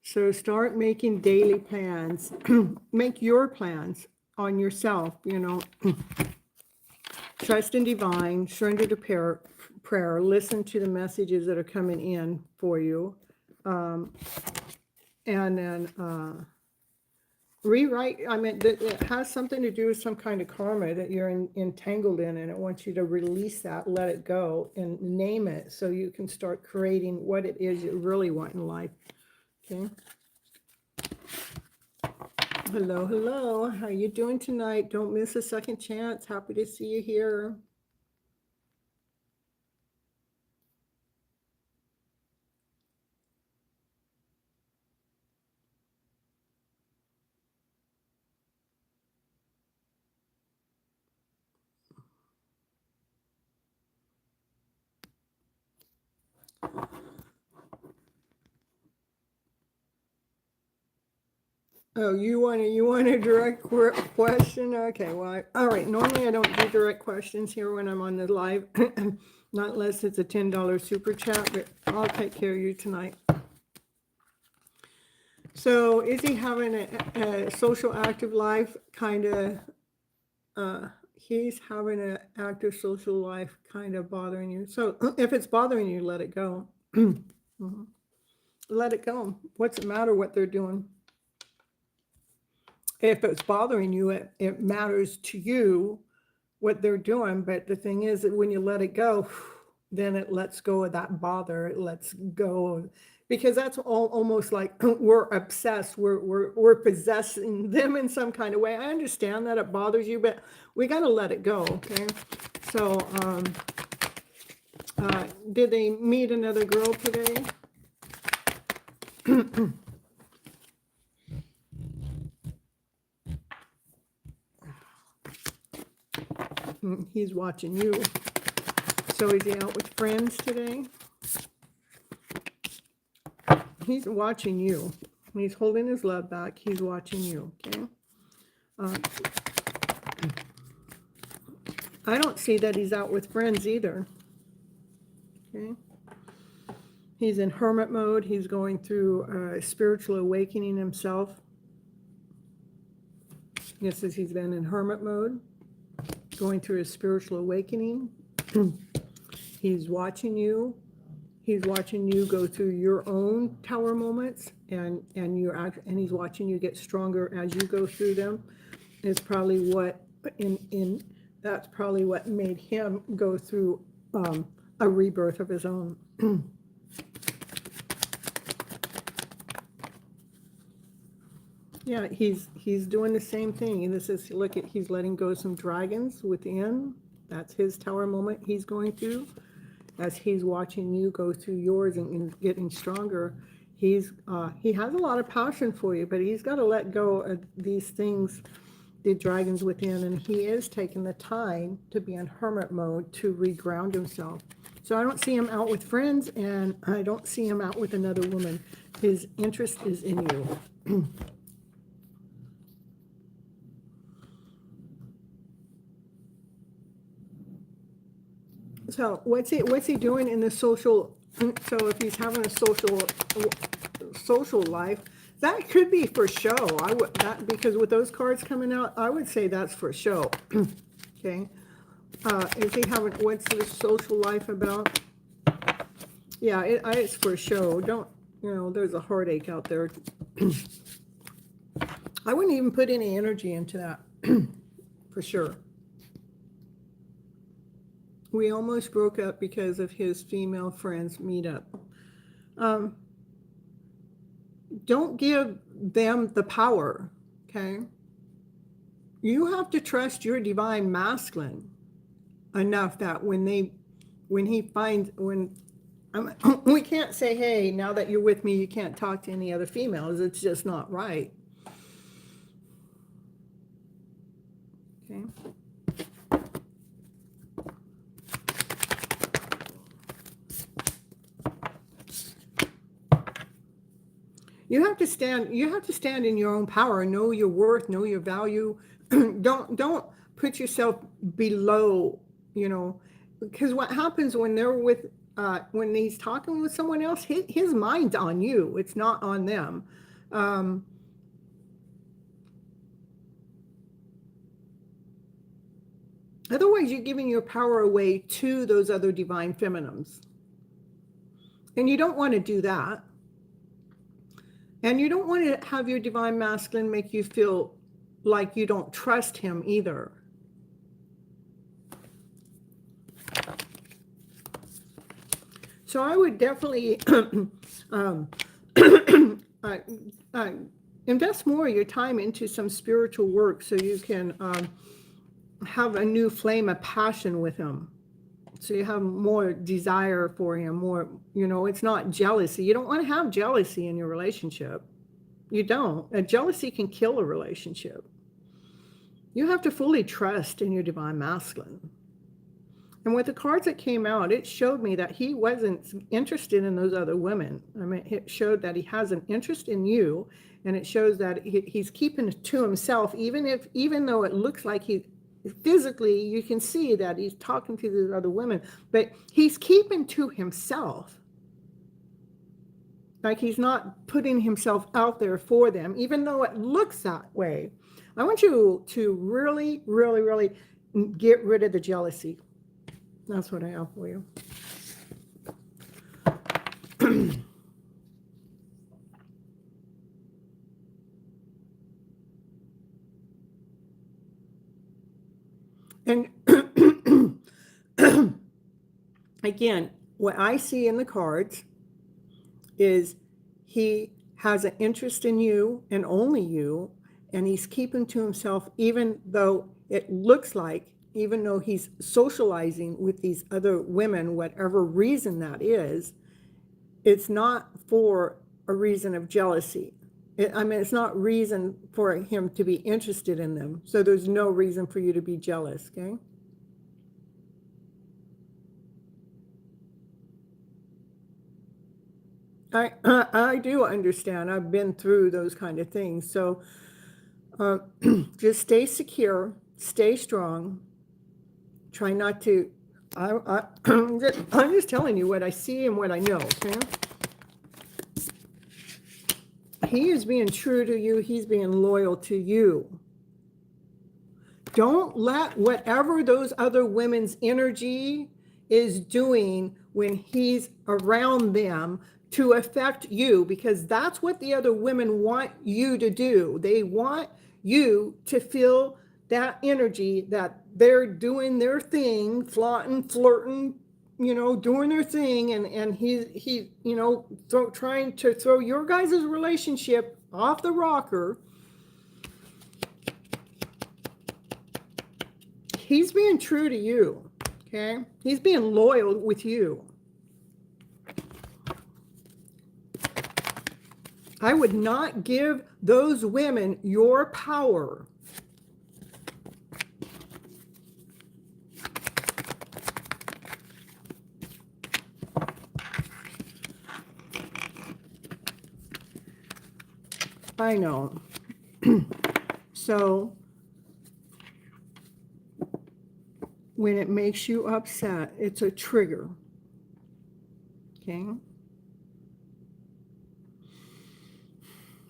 So start making daily plans. Make your plans on yourself, you know. Trust in divine, surrender to prayer, listen to the messages that are coming in for you. And then rewrite, I mean, it has something to do with some kind of karma that you're entangled in, and it wants you to release that, let it go, and name it so you can start creating what it is you really want in life. Okay. Hello, hello. How are you doing tonight? Don't miss a second chance. Happy to see you here. Oh, you want a direct question? Okay, well, all right. Normally I don't do direct questions here when I'm on the live, not unless it's a $10 super chat, but I'll take care of you tonight. So is he having a social active life? Kind of, he's having an active social life kind of bothering you. So if it's bothering you, let it go. Mhm. Let it go. What's it matter what they're doing? If it's bothering you, it matters to you what they're doing. But the thing is that when you let it go, then it lets go of that bother. It lets go, because that's almost like we're obsessed. We're possessing them in some kind of way. I understand that it bothers you, but we got to let it go. Okay. So, did they meet another girl today? He's watching you. So is he out with friends today? He's watching you. He's holding his love back. He's watching you. Okay. I don't see that he's out with friends either. Okay. He's in hermit mode. He's going through spiritual awakening himself. This is, he's been in hermit mode, going through his spiritual awakening. He's watching you. He's watching you go through your own tower moments, and he's watching you get stronger as you go through them. It's probably what that's probably what made him go through a rebirth of his own. Yeah, he's doing the same thing. And this is, look at, he's letting go some dragons within. That's his tower moment he's going through. As he's watching you go through yours and getting stronger, he has a lot of passion for you, but he's got to let go of these things, the dragons within, and he is taking the time to be in hermit mode to reground himself. So I don't see him out with friends, and I don't see him out with another woman. His interest is in you. So what's he doing in the social? So if he's having a social life, that could be for show. I would that, because with those cards coming out, I would say that's for show. Okay. Is he having, what's his social life about? Yeah, it's for show. Don't, there's a heartache out there. I wouldn't even put any energy into that. For sure. We almost broke up because of his female friends meetup. Don't give them the power, okay? You have to trust your divine masculine enough that we can't say, hey, now that you're with me, you can't talk to any other females. It's just not right. Okay. You have to stand in your own power, know your worth, know your value. Don't put yourself below, because what happens when they're with, when he's talking with someone else, his mind's on you. It's not on them. Otherwise, you're giving your power away to those other divine feminines. And you don't want to do that. And you don't want to have your divine masculine make you feel like you don't trust him either. So I would definitely invest more of your time into some spiritual work so you can have a new flame of passion with him. So you have more desire for him, more, it's not jealousy. You don't want to have jealousy in your relationship. You don't. Jealousy can kill a relationship. You have to fully trust in your divine masculine. And with the cards that came out, it showed me that he wasn't interested in those other women. I mean, it showed that he has an interest in you, and it shows that he's keeping it to himself, even though it looks like he physically, you can see that he's talking to these other women, but he's keeping to himself. Like he's not putting himself out there for them, even though it looks that way. I want you to really, really, really get rid of the jealousy. That's what I have for you. And again, what I see in the cards is he has an interest in you and only you, and he's keeping to himself, even though it looks like, even though he's socializing with these other women, whatever reason that is, it's not for a reason of jealousy. I mean, it's not reason for him to be interested in them. So there's no reason for you to be jealous, okay? I do understand. I've been through those kind of things. So just stay secure, stay strong. Try not to, I'm just telling you what I see and what I know, okay? He is being true to you. He's being loyal to you. Don't let whatever those other women's energy is doing when he's around them to affect you, because that's what the other women want you to do. They want you to feel that energy that they're doing their thing, flaunting, flirting, doing their thing, and he trying to throw your guys' relationship off the rocker. He's being true to you, okay? He's being loyal with you. I would not give those women your power. I know. So when it makes you upset, it's a trigger. Okay?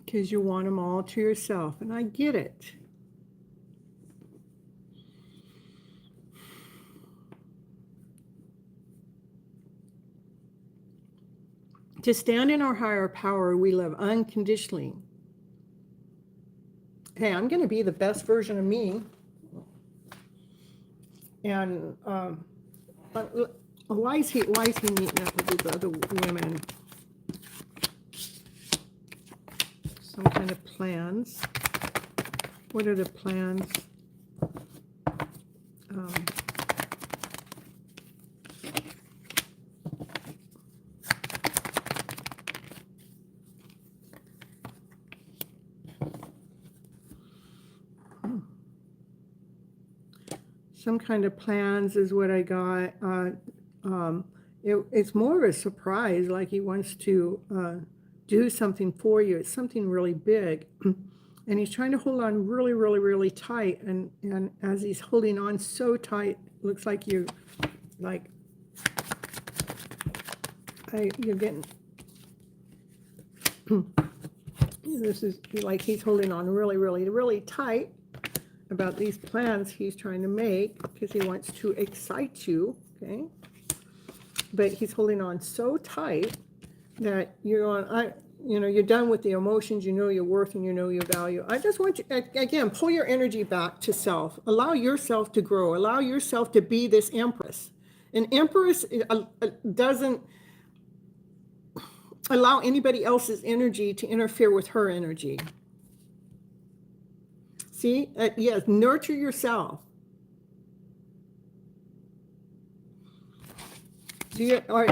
Because you want them all to yourself, and I get it. To stand in our higher power, we live unconditionally. Hey, I'm going to be the best version of me. And why is he meeting up with these other women? Some kind of plans. What are the plans? Some kind of plans is what I got. It's more of a surprise, like he wants to do something for you. It's something really big. And he's trying to hold on really, really, really tight. And as he's holding on so tight, looks like you're getting, this is like he's holding on really, really, really tight about these plans he's trying to make, because he wants to excite you, okay? But he's holding on so tight that you're done with the emotions, you know your worth and you know your value. I just want you, again, pull your energy back to self. Allow yourself to grow. Allow yourself to be this empress. An empress doesn't allow anybody else's energy to interfere with her energy. See, yes, nurture yourself. Are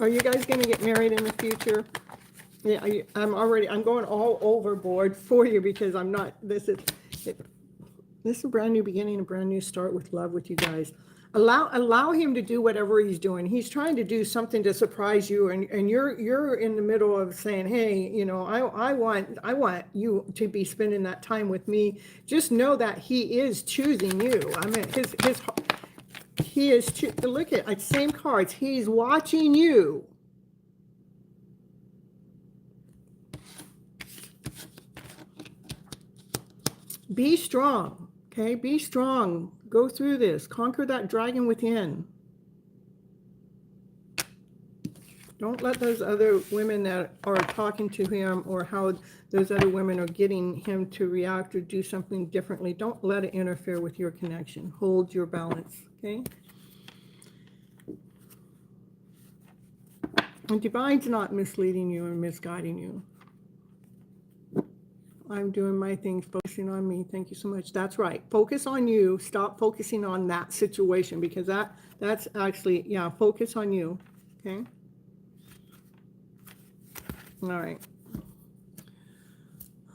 you guys going to get married in the future? Yeah, I'm going all overboard for you, because I'm not. This is a brand new beginning, a brand new start with love with you guys. Allow him to do whatever he's doing. He's trying to do something to surprise you, and you're in the middle of saying, hey, you know, I want you to be spending that time with me. Just know that he is choosing you. I mean, he is look at same cards. He's watching you. Be strong, okay? Be strong. Go through this. Conquer that dragon within. Don't let those other women that are talking to him, or how those other women are getting him to react or do something differently, don't let it interfere with your connection. Hold your balance, okay? And Divine's not misleading you and misguiding you. I'm doing my things, focusing on me. Thank you so much. That's right. Focus on you. Stop focusing on that situation, because that's actually, yeah, focus on you. Okay. All right.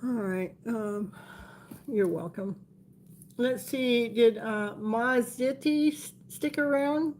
All right. You're welcome. Let's see. Did Maziti stick around?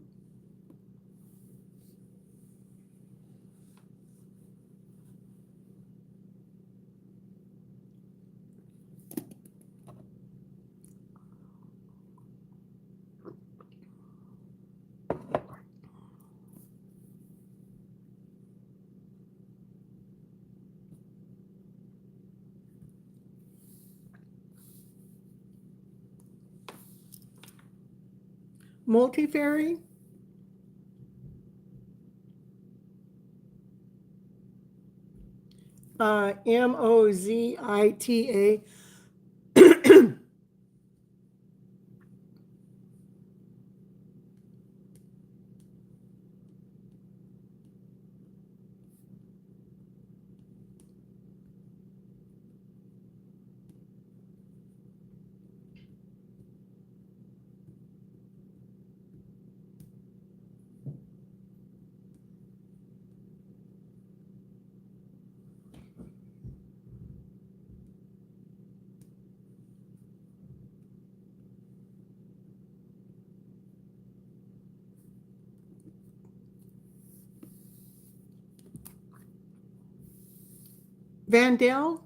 Multifairy? Mozita. Vandal?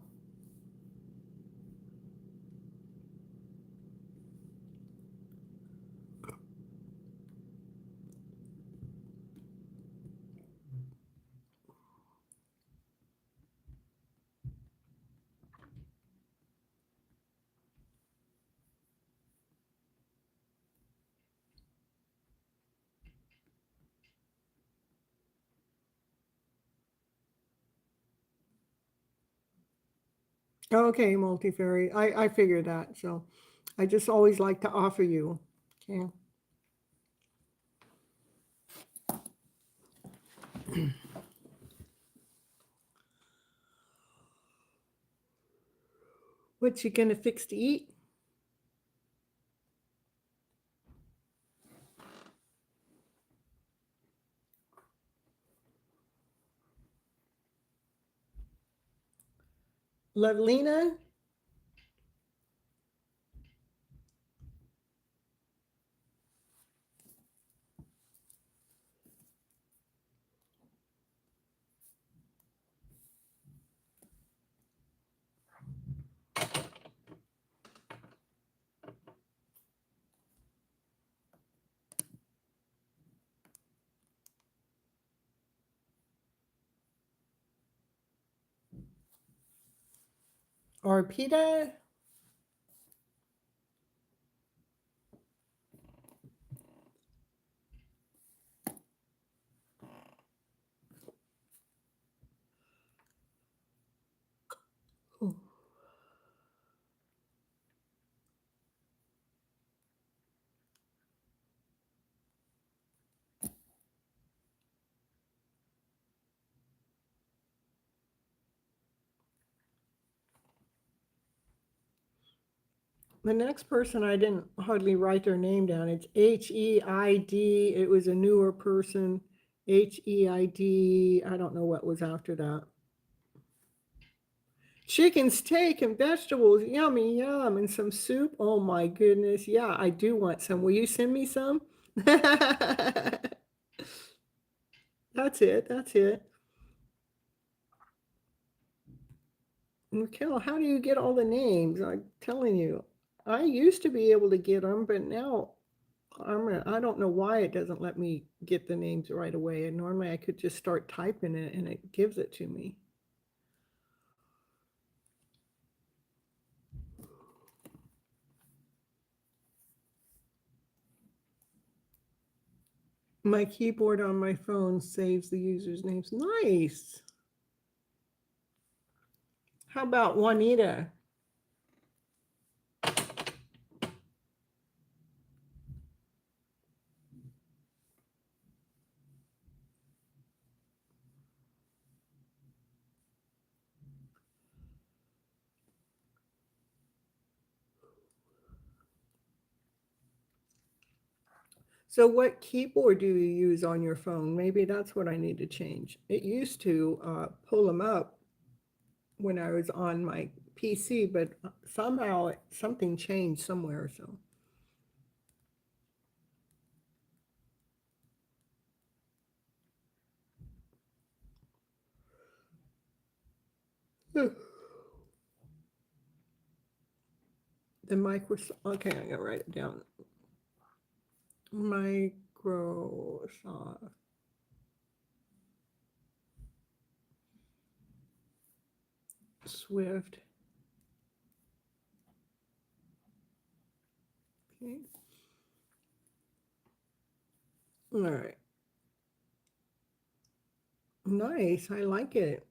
Okay, multifairy. I figured that. So I just always like to offer you. Okay. What you gonna fix to eat? Lovelina? Or pita? Oh. The next person, I didn't hardly write their name down. It's H-E-I-D. It was a newer person. H-E-I-D. I don't know what was after that. Chicken, steak, and vegetables. Yummy, yum. And some soup. Oh my goodness. Yeah, I do want some. Will you send me some? That's it. That's it. Raquel, how do you get all the names? I'm telling you, I used to be able to get them, but now I don't know why it doesn't let me get the names right away. And normally I could just start typing it and it gives it to me. My keyboard on my phone saves the user's names. Nice. How about Juanita? So what keyboard do you use on your phone? Maybe that's what I need to change. It used to pull them up when I was on my PC, but somehow something changed somewhere. So the Microsoft, okay, I gotta write it down. Microsoft Swift. Okay. All right. Nice. I like it.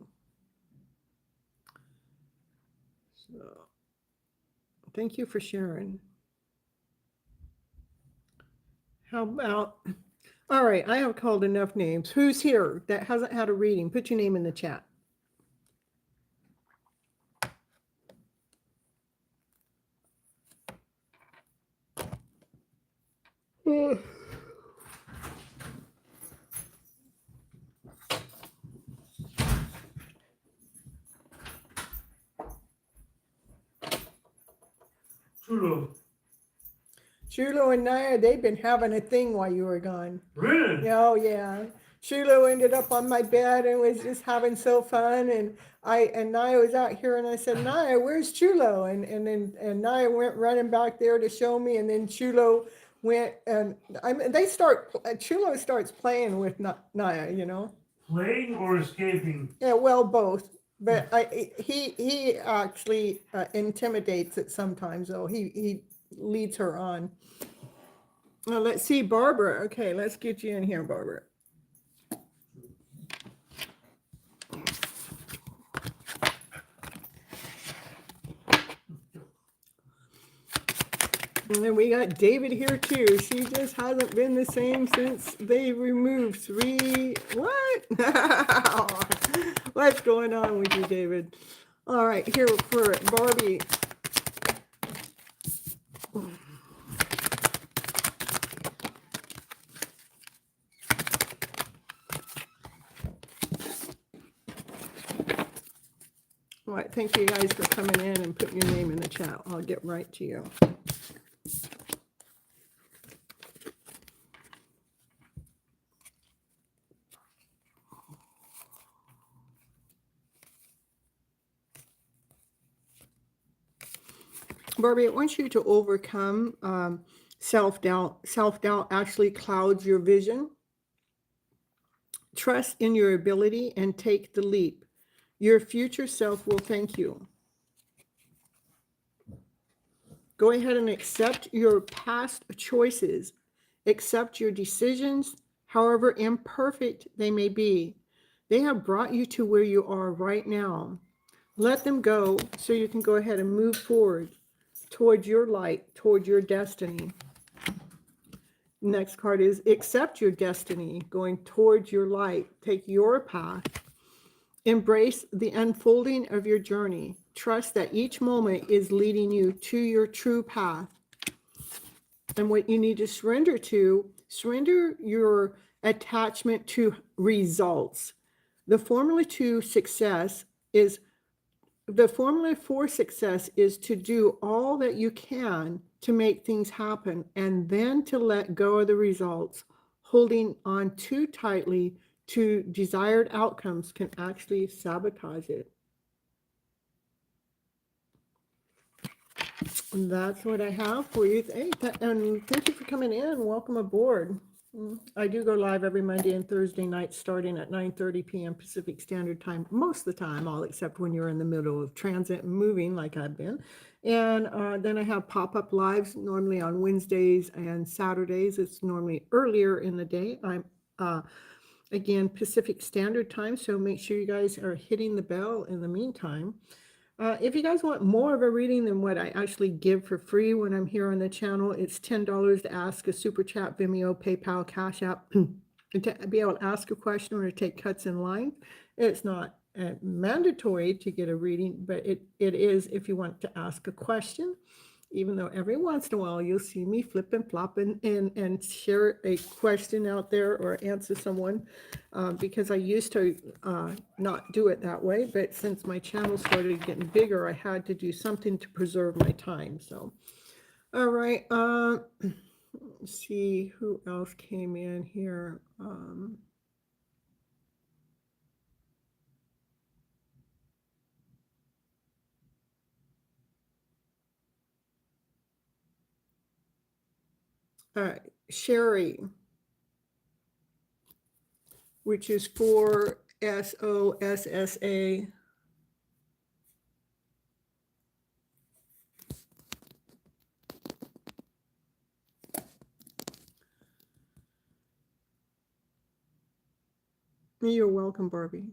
So thank you for sharing. How about, all right, I have called enough names. Who's here that hasn't had a reading? Put your name in the chat. Chulo and Naya, they've been having a thing while you were gone. Really? Oh, yeah. Chulo ended up on my bed and was just having so fun. And Naya was out here and I said, Naya, where's Chulo? And Naya went running back there to show me. And then Chulo went and Chulo starts playing with Naya, you know. Playing or escaping? Yeah, well, both. But he actually intimidates it sometimes, though. He leads her on. Well, let's see, Barbara. Okay, let's get you in here, Barbara. And then we got David here too. She just hasn't been the same since they removed 3. What? What's going on with you, David? All right, here for Barbie. All right, thank you guys for coming in and putting your name in the chat. I'll get right to you. Barbie, I want you to overcome self-doubt. Self-doubt actually clouds your vision. Trust in your ability and take the leap. Your future self will thank you. Go ahead and accept your past choices. Accept your decisions, however imperfect they may be. They have brought you to where you are right now. Let them go so you can go ahead and move forward toward your light, toward your destiny. Next card is accept your destiny, going towards your light. Take your path. Embrace the unfolding of your journey. Trust that each moment is leading you to your true path. And what you need to surrender your attachment to results. The formula to success is the formula for success is to do all that you can to make things happen and then to let go of the results. Holding on too tightly to desired outcomes can actually sabotage it. And that's what I have for you. Hey, and thank you for coming in. Welcome aboard. I do go live every Monday and Thursday night starting at 9:30 p.m. Pacific Standard Time, most of the time, all except when you're in the middle of transit and moving like I've been. And then I have pop-up lives normally on Wednesdays and Saturdays. It's normally earlier in the day. I'm again Pacific Standard Time, so make sure you guys are hitting the bell in the meantime. If you guys want more of a reading than what I actually give for free when I'm here on the channel, it's $10 to ask a super chat, Vimeo, PayPal, Cash App, to be able to ask a question or to take cuts in line. It's not mandatory to get a reading, but it is if you want to ask a question. Even though every once in a while you'll see me flip and flop and share a question out there or answer someone, because I used to not do it that way, but since my channel started getting bigger, I had to do something to preserve my time. So, all right, let's see who else came in here. Sherry, which is for SOSSA. You're welcome, Barbie.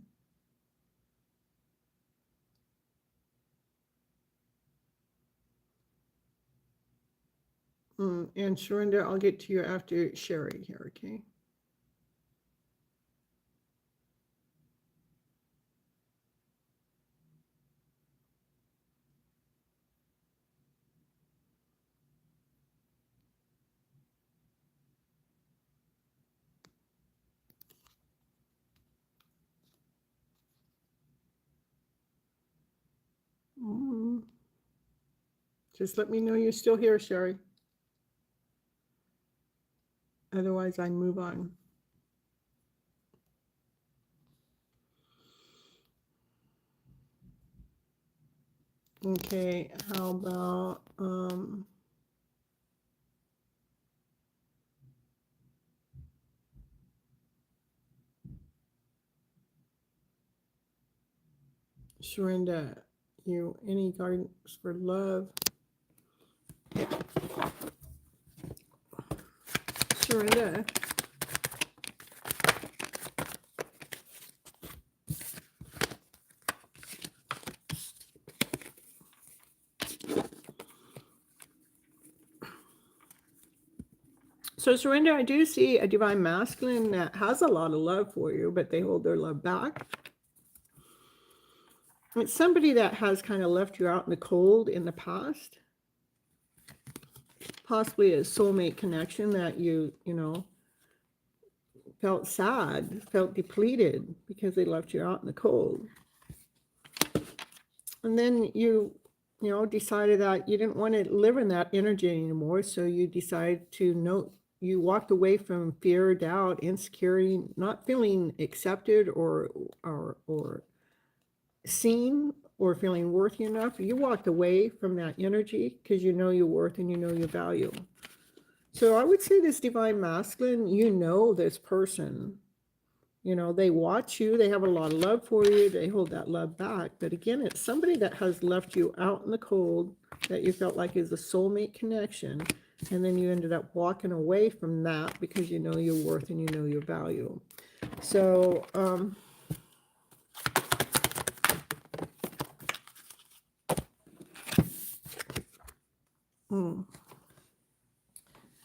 And Sharinda, I'll get to you after Sherry here, okay? Just let me know you're still here, Sherry. Otherwise, I move on. Okay, how about Sharinda, you any guidance for love? Sharinda. So Sharinda, I do see a divine masculine that has a lot of love for you, but they hold their love back. It's somebody that has kind of left you out in the cold in the past. Possibly a soulmate connection that you know, felt sad, felt depleted because they left you out in the cold. And then you know, decided that you didn't want to live in that energy anymore. So you decided to know, you walked away from fear, doubt, insecurity, not feeling accepted or seen or feeling worthy enough. You walked away from that energy because you know your worth and you know your value. So I would say this divine masculine, you know this person. You know, they watch you, they have a lot of love for you, they hold that love back. But again, it's somebody that has left you out in the cold that you felt like is a soulmate connection. And then you ended up walking away from that because you know your worth and you know your value. So,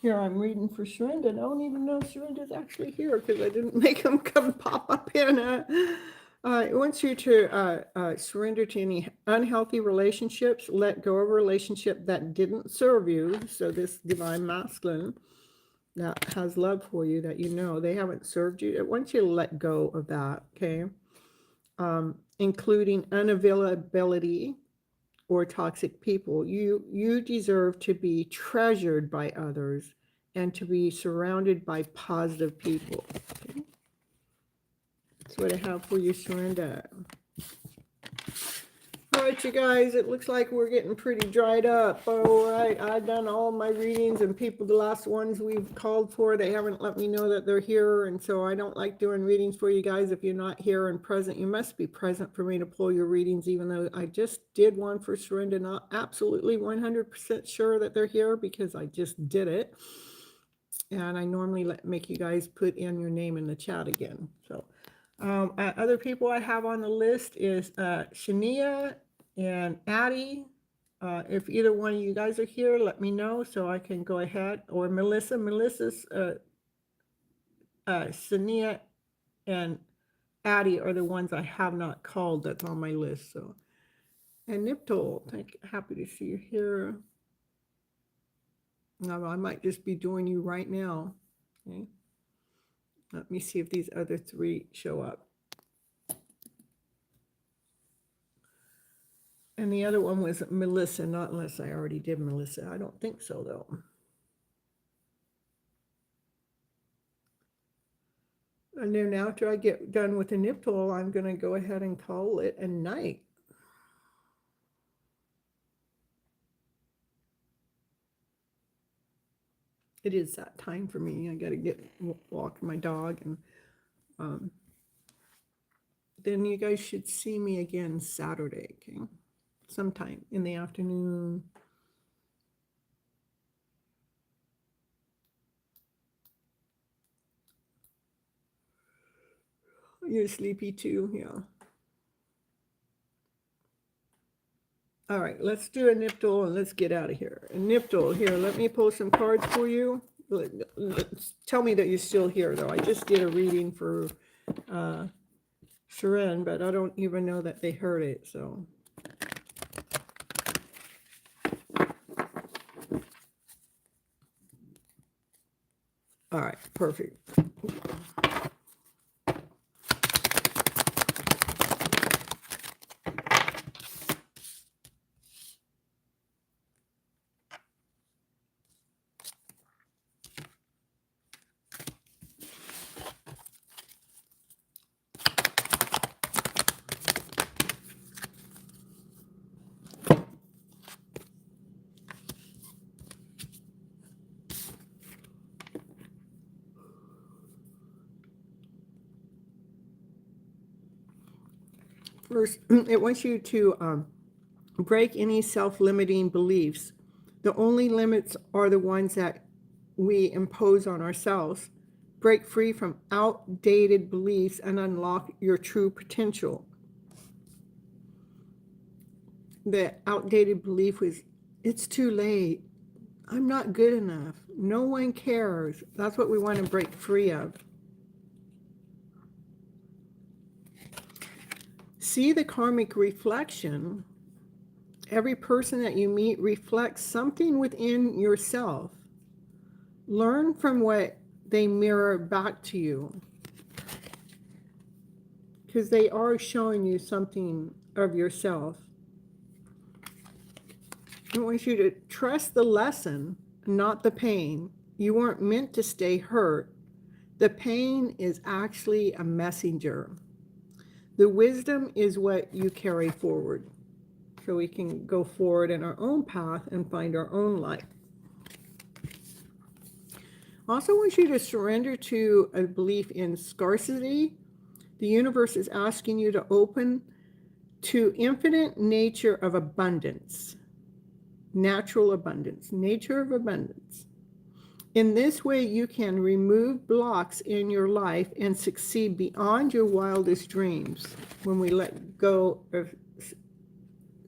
here I'm reading for Sharinda. I don't even know if Sharinda's actually here because I didn't make him come pop up in. It wants you to surrender to any unhealthy relationships, let go of a relationship that didn't serve you. So this divine masculine that has love for you that you know they haven't served you. It wants you to let go of that, okay? including unavailability or toxic people. You deserve to be treasured by others and to be surrounded by positive people. Okay? That's what I have for you, Surrender. All right, you guys, it looks like we're getting pretty dried up. All right, I've done all my readings, and people, the last ones we've called for, they haven't let me know that they're here, and so I don't like doing readings for you guys if you're not here and present. You must be present for me to pull your readings, even though I just did one for Surrender, not absolutely 100% sure that they're here because I just did it. And I normally make you guys put in your name in the chat again. So other people I have on the list is Shania and Addie. If either one of you guys are here, let me know so I can go ahead. Or Melissa. Melissa's Shania and Addie are the ones I have not called that's on my list. So, and Niptol, happy to see you here. No, I might just be doing you right now. Okay. Let me see if these other three show up. And the other one was Melissa, not unless I already did Melissa. I don't think so, though. And then after I get done with the Niptol, I'm going to go ahead and call it a night. It is that time for me. I got to walk my dog, and then you guys should see me again Saturday, okay? Sometime in the afternoon. You're sleepy too, yeah. All right, let's do a Niptol and let's get out of here. A Niptol, here, let me pull some cards for you. Tell me that you're still here, though. I just did a reading for Sharon, but I don't even know that they heard it, so. All right, perfect. First, it wants you to break any self-limiting beliefs. The only limits are the ones that we impose on ourselves. Break free from outdated beliefs and unlock your true potential. The outdated belief was, it's too late. I'm not good enough. No one cares. That's what we want to break free of. See the karmic reflection. Every person that you meet reflects something within yourself. Learn from what they mirror back to you, because they are showing you something of yourself. I want you to trust the lesson, not the pain. You weren't meant to stay hurt. The pain is actually a messenger. The wisdom is what you carry forward, so we can go forward in our own path and find our own life. Also want you to surrender to a belief in scarcity. The universe is asking you to open to infinite nature of abundance, natural abundance, nature of abundance. In this way, you can remove blocks in your life and succeed beyond your wildest dreams when we let go of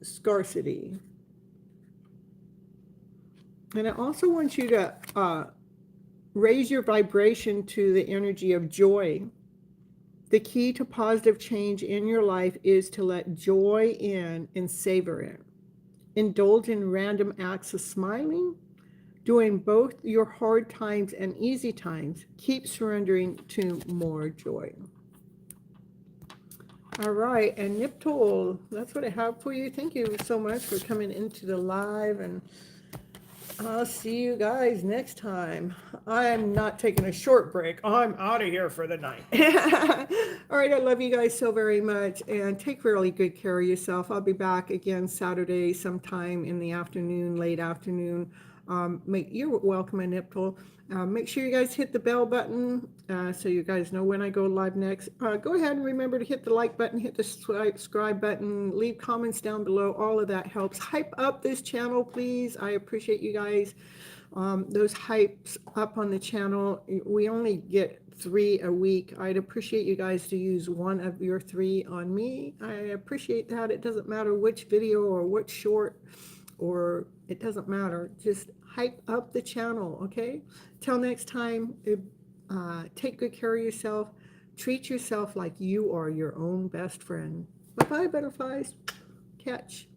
scarcity. And I also want you to raise your vibration to the energy of joy. The key to positive change in your life is to let joy in and savor it. Indulge in random acts of smiling, doing both your hard times and easy times. Keep surrendering to more joy. All right, and Niptol, that's what I have for you. Thank you so much for coming into the live, and I'll see you guys next time. I'm not taking a short break. I'm out of here for the night. All right, I love you guys so very much, and take really good care of yourself. I'll be back again Saturday sometime in the afternoon, late afternoon. You're welcome in Niptol. Make sure you guys hit the bell button so you guys know when I go live next. Go ahead and remember to hit the like button, hit the subscribe button, leave comments down below. All of that helps. Hype up this channel, please. I appreciate you guys. Those hypes up on the channel. We only get 3 a week. I'd appreciate you guys to use 1 of your 3 on me. I appreciate that. It doesn't matter which video or which short, or it doesn't matter. Just hype up the channel, okay? Till next time, take good care of yourself. Treat yourself like you are your own best friend. Bye-bye, butterflies. Catch.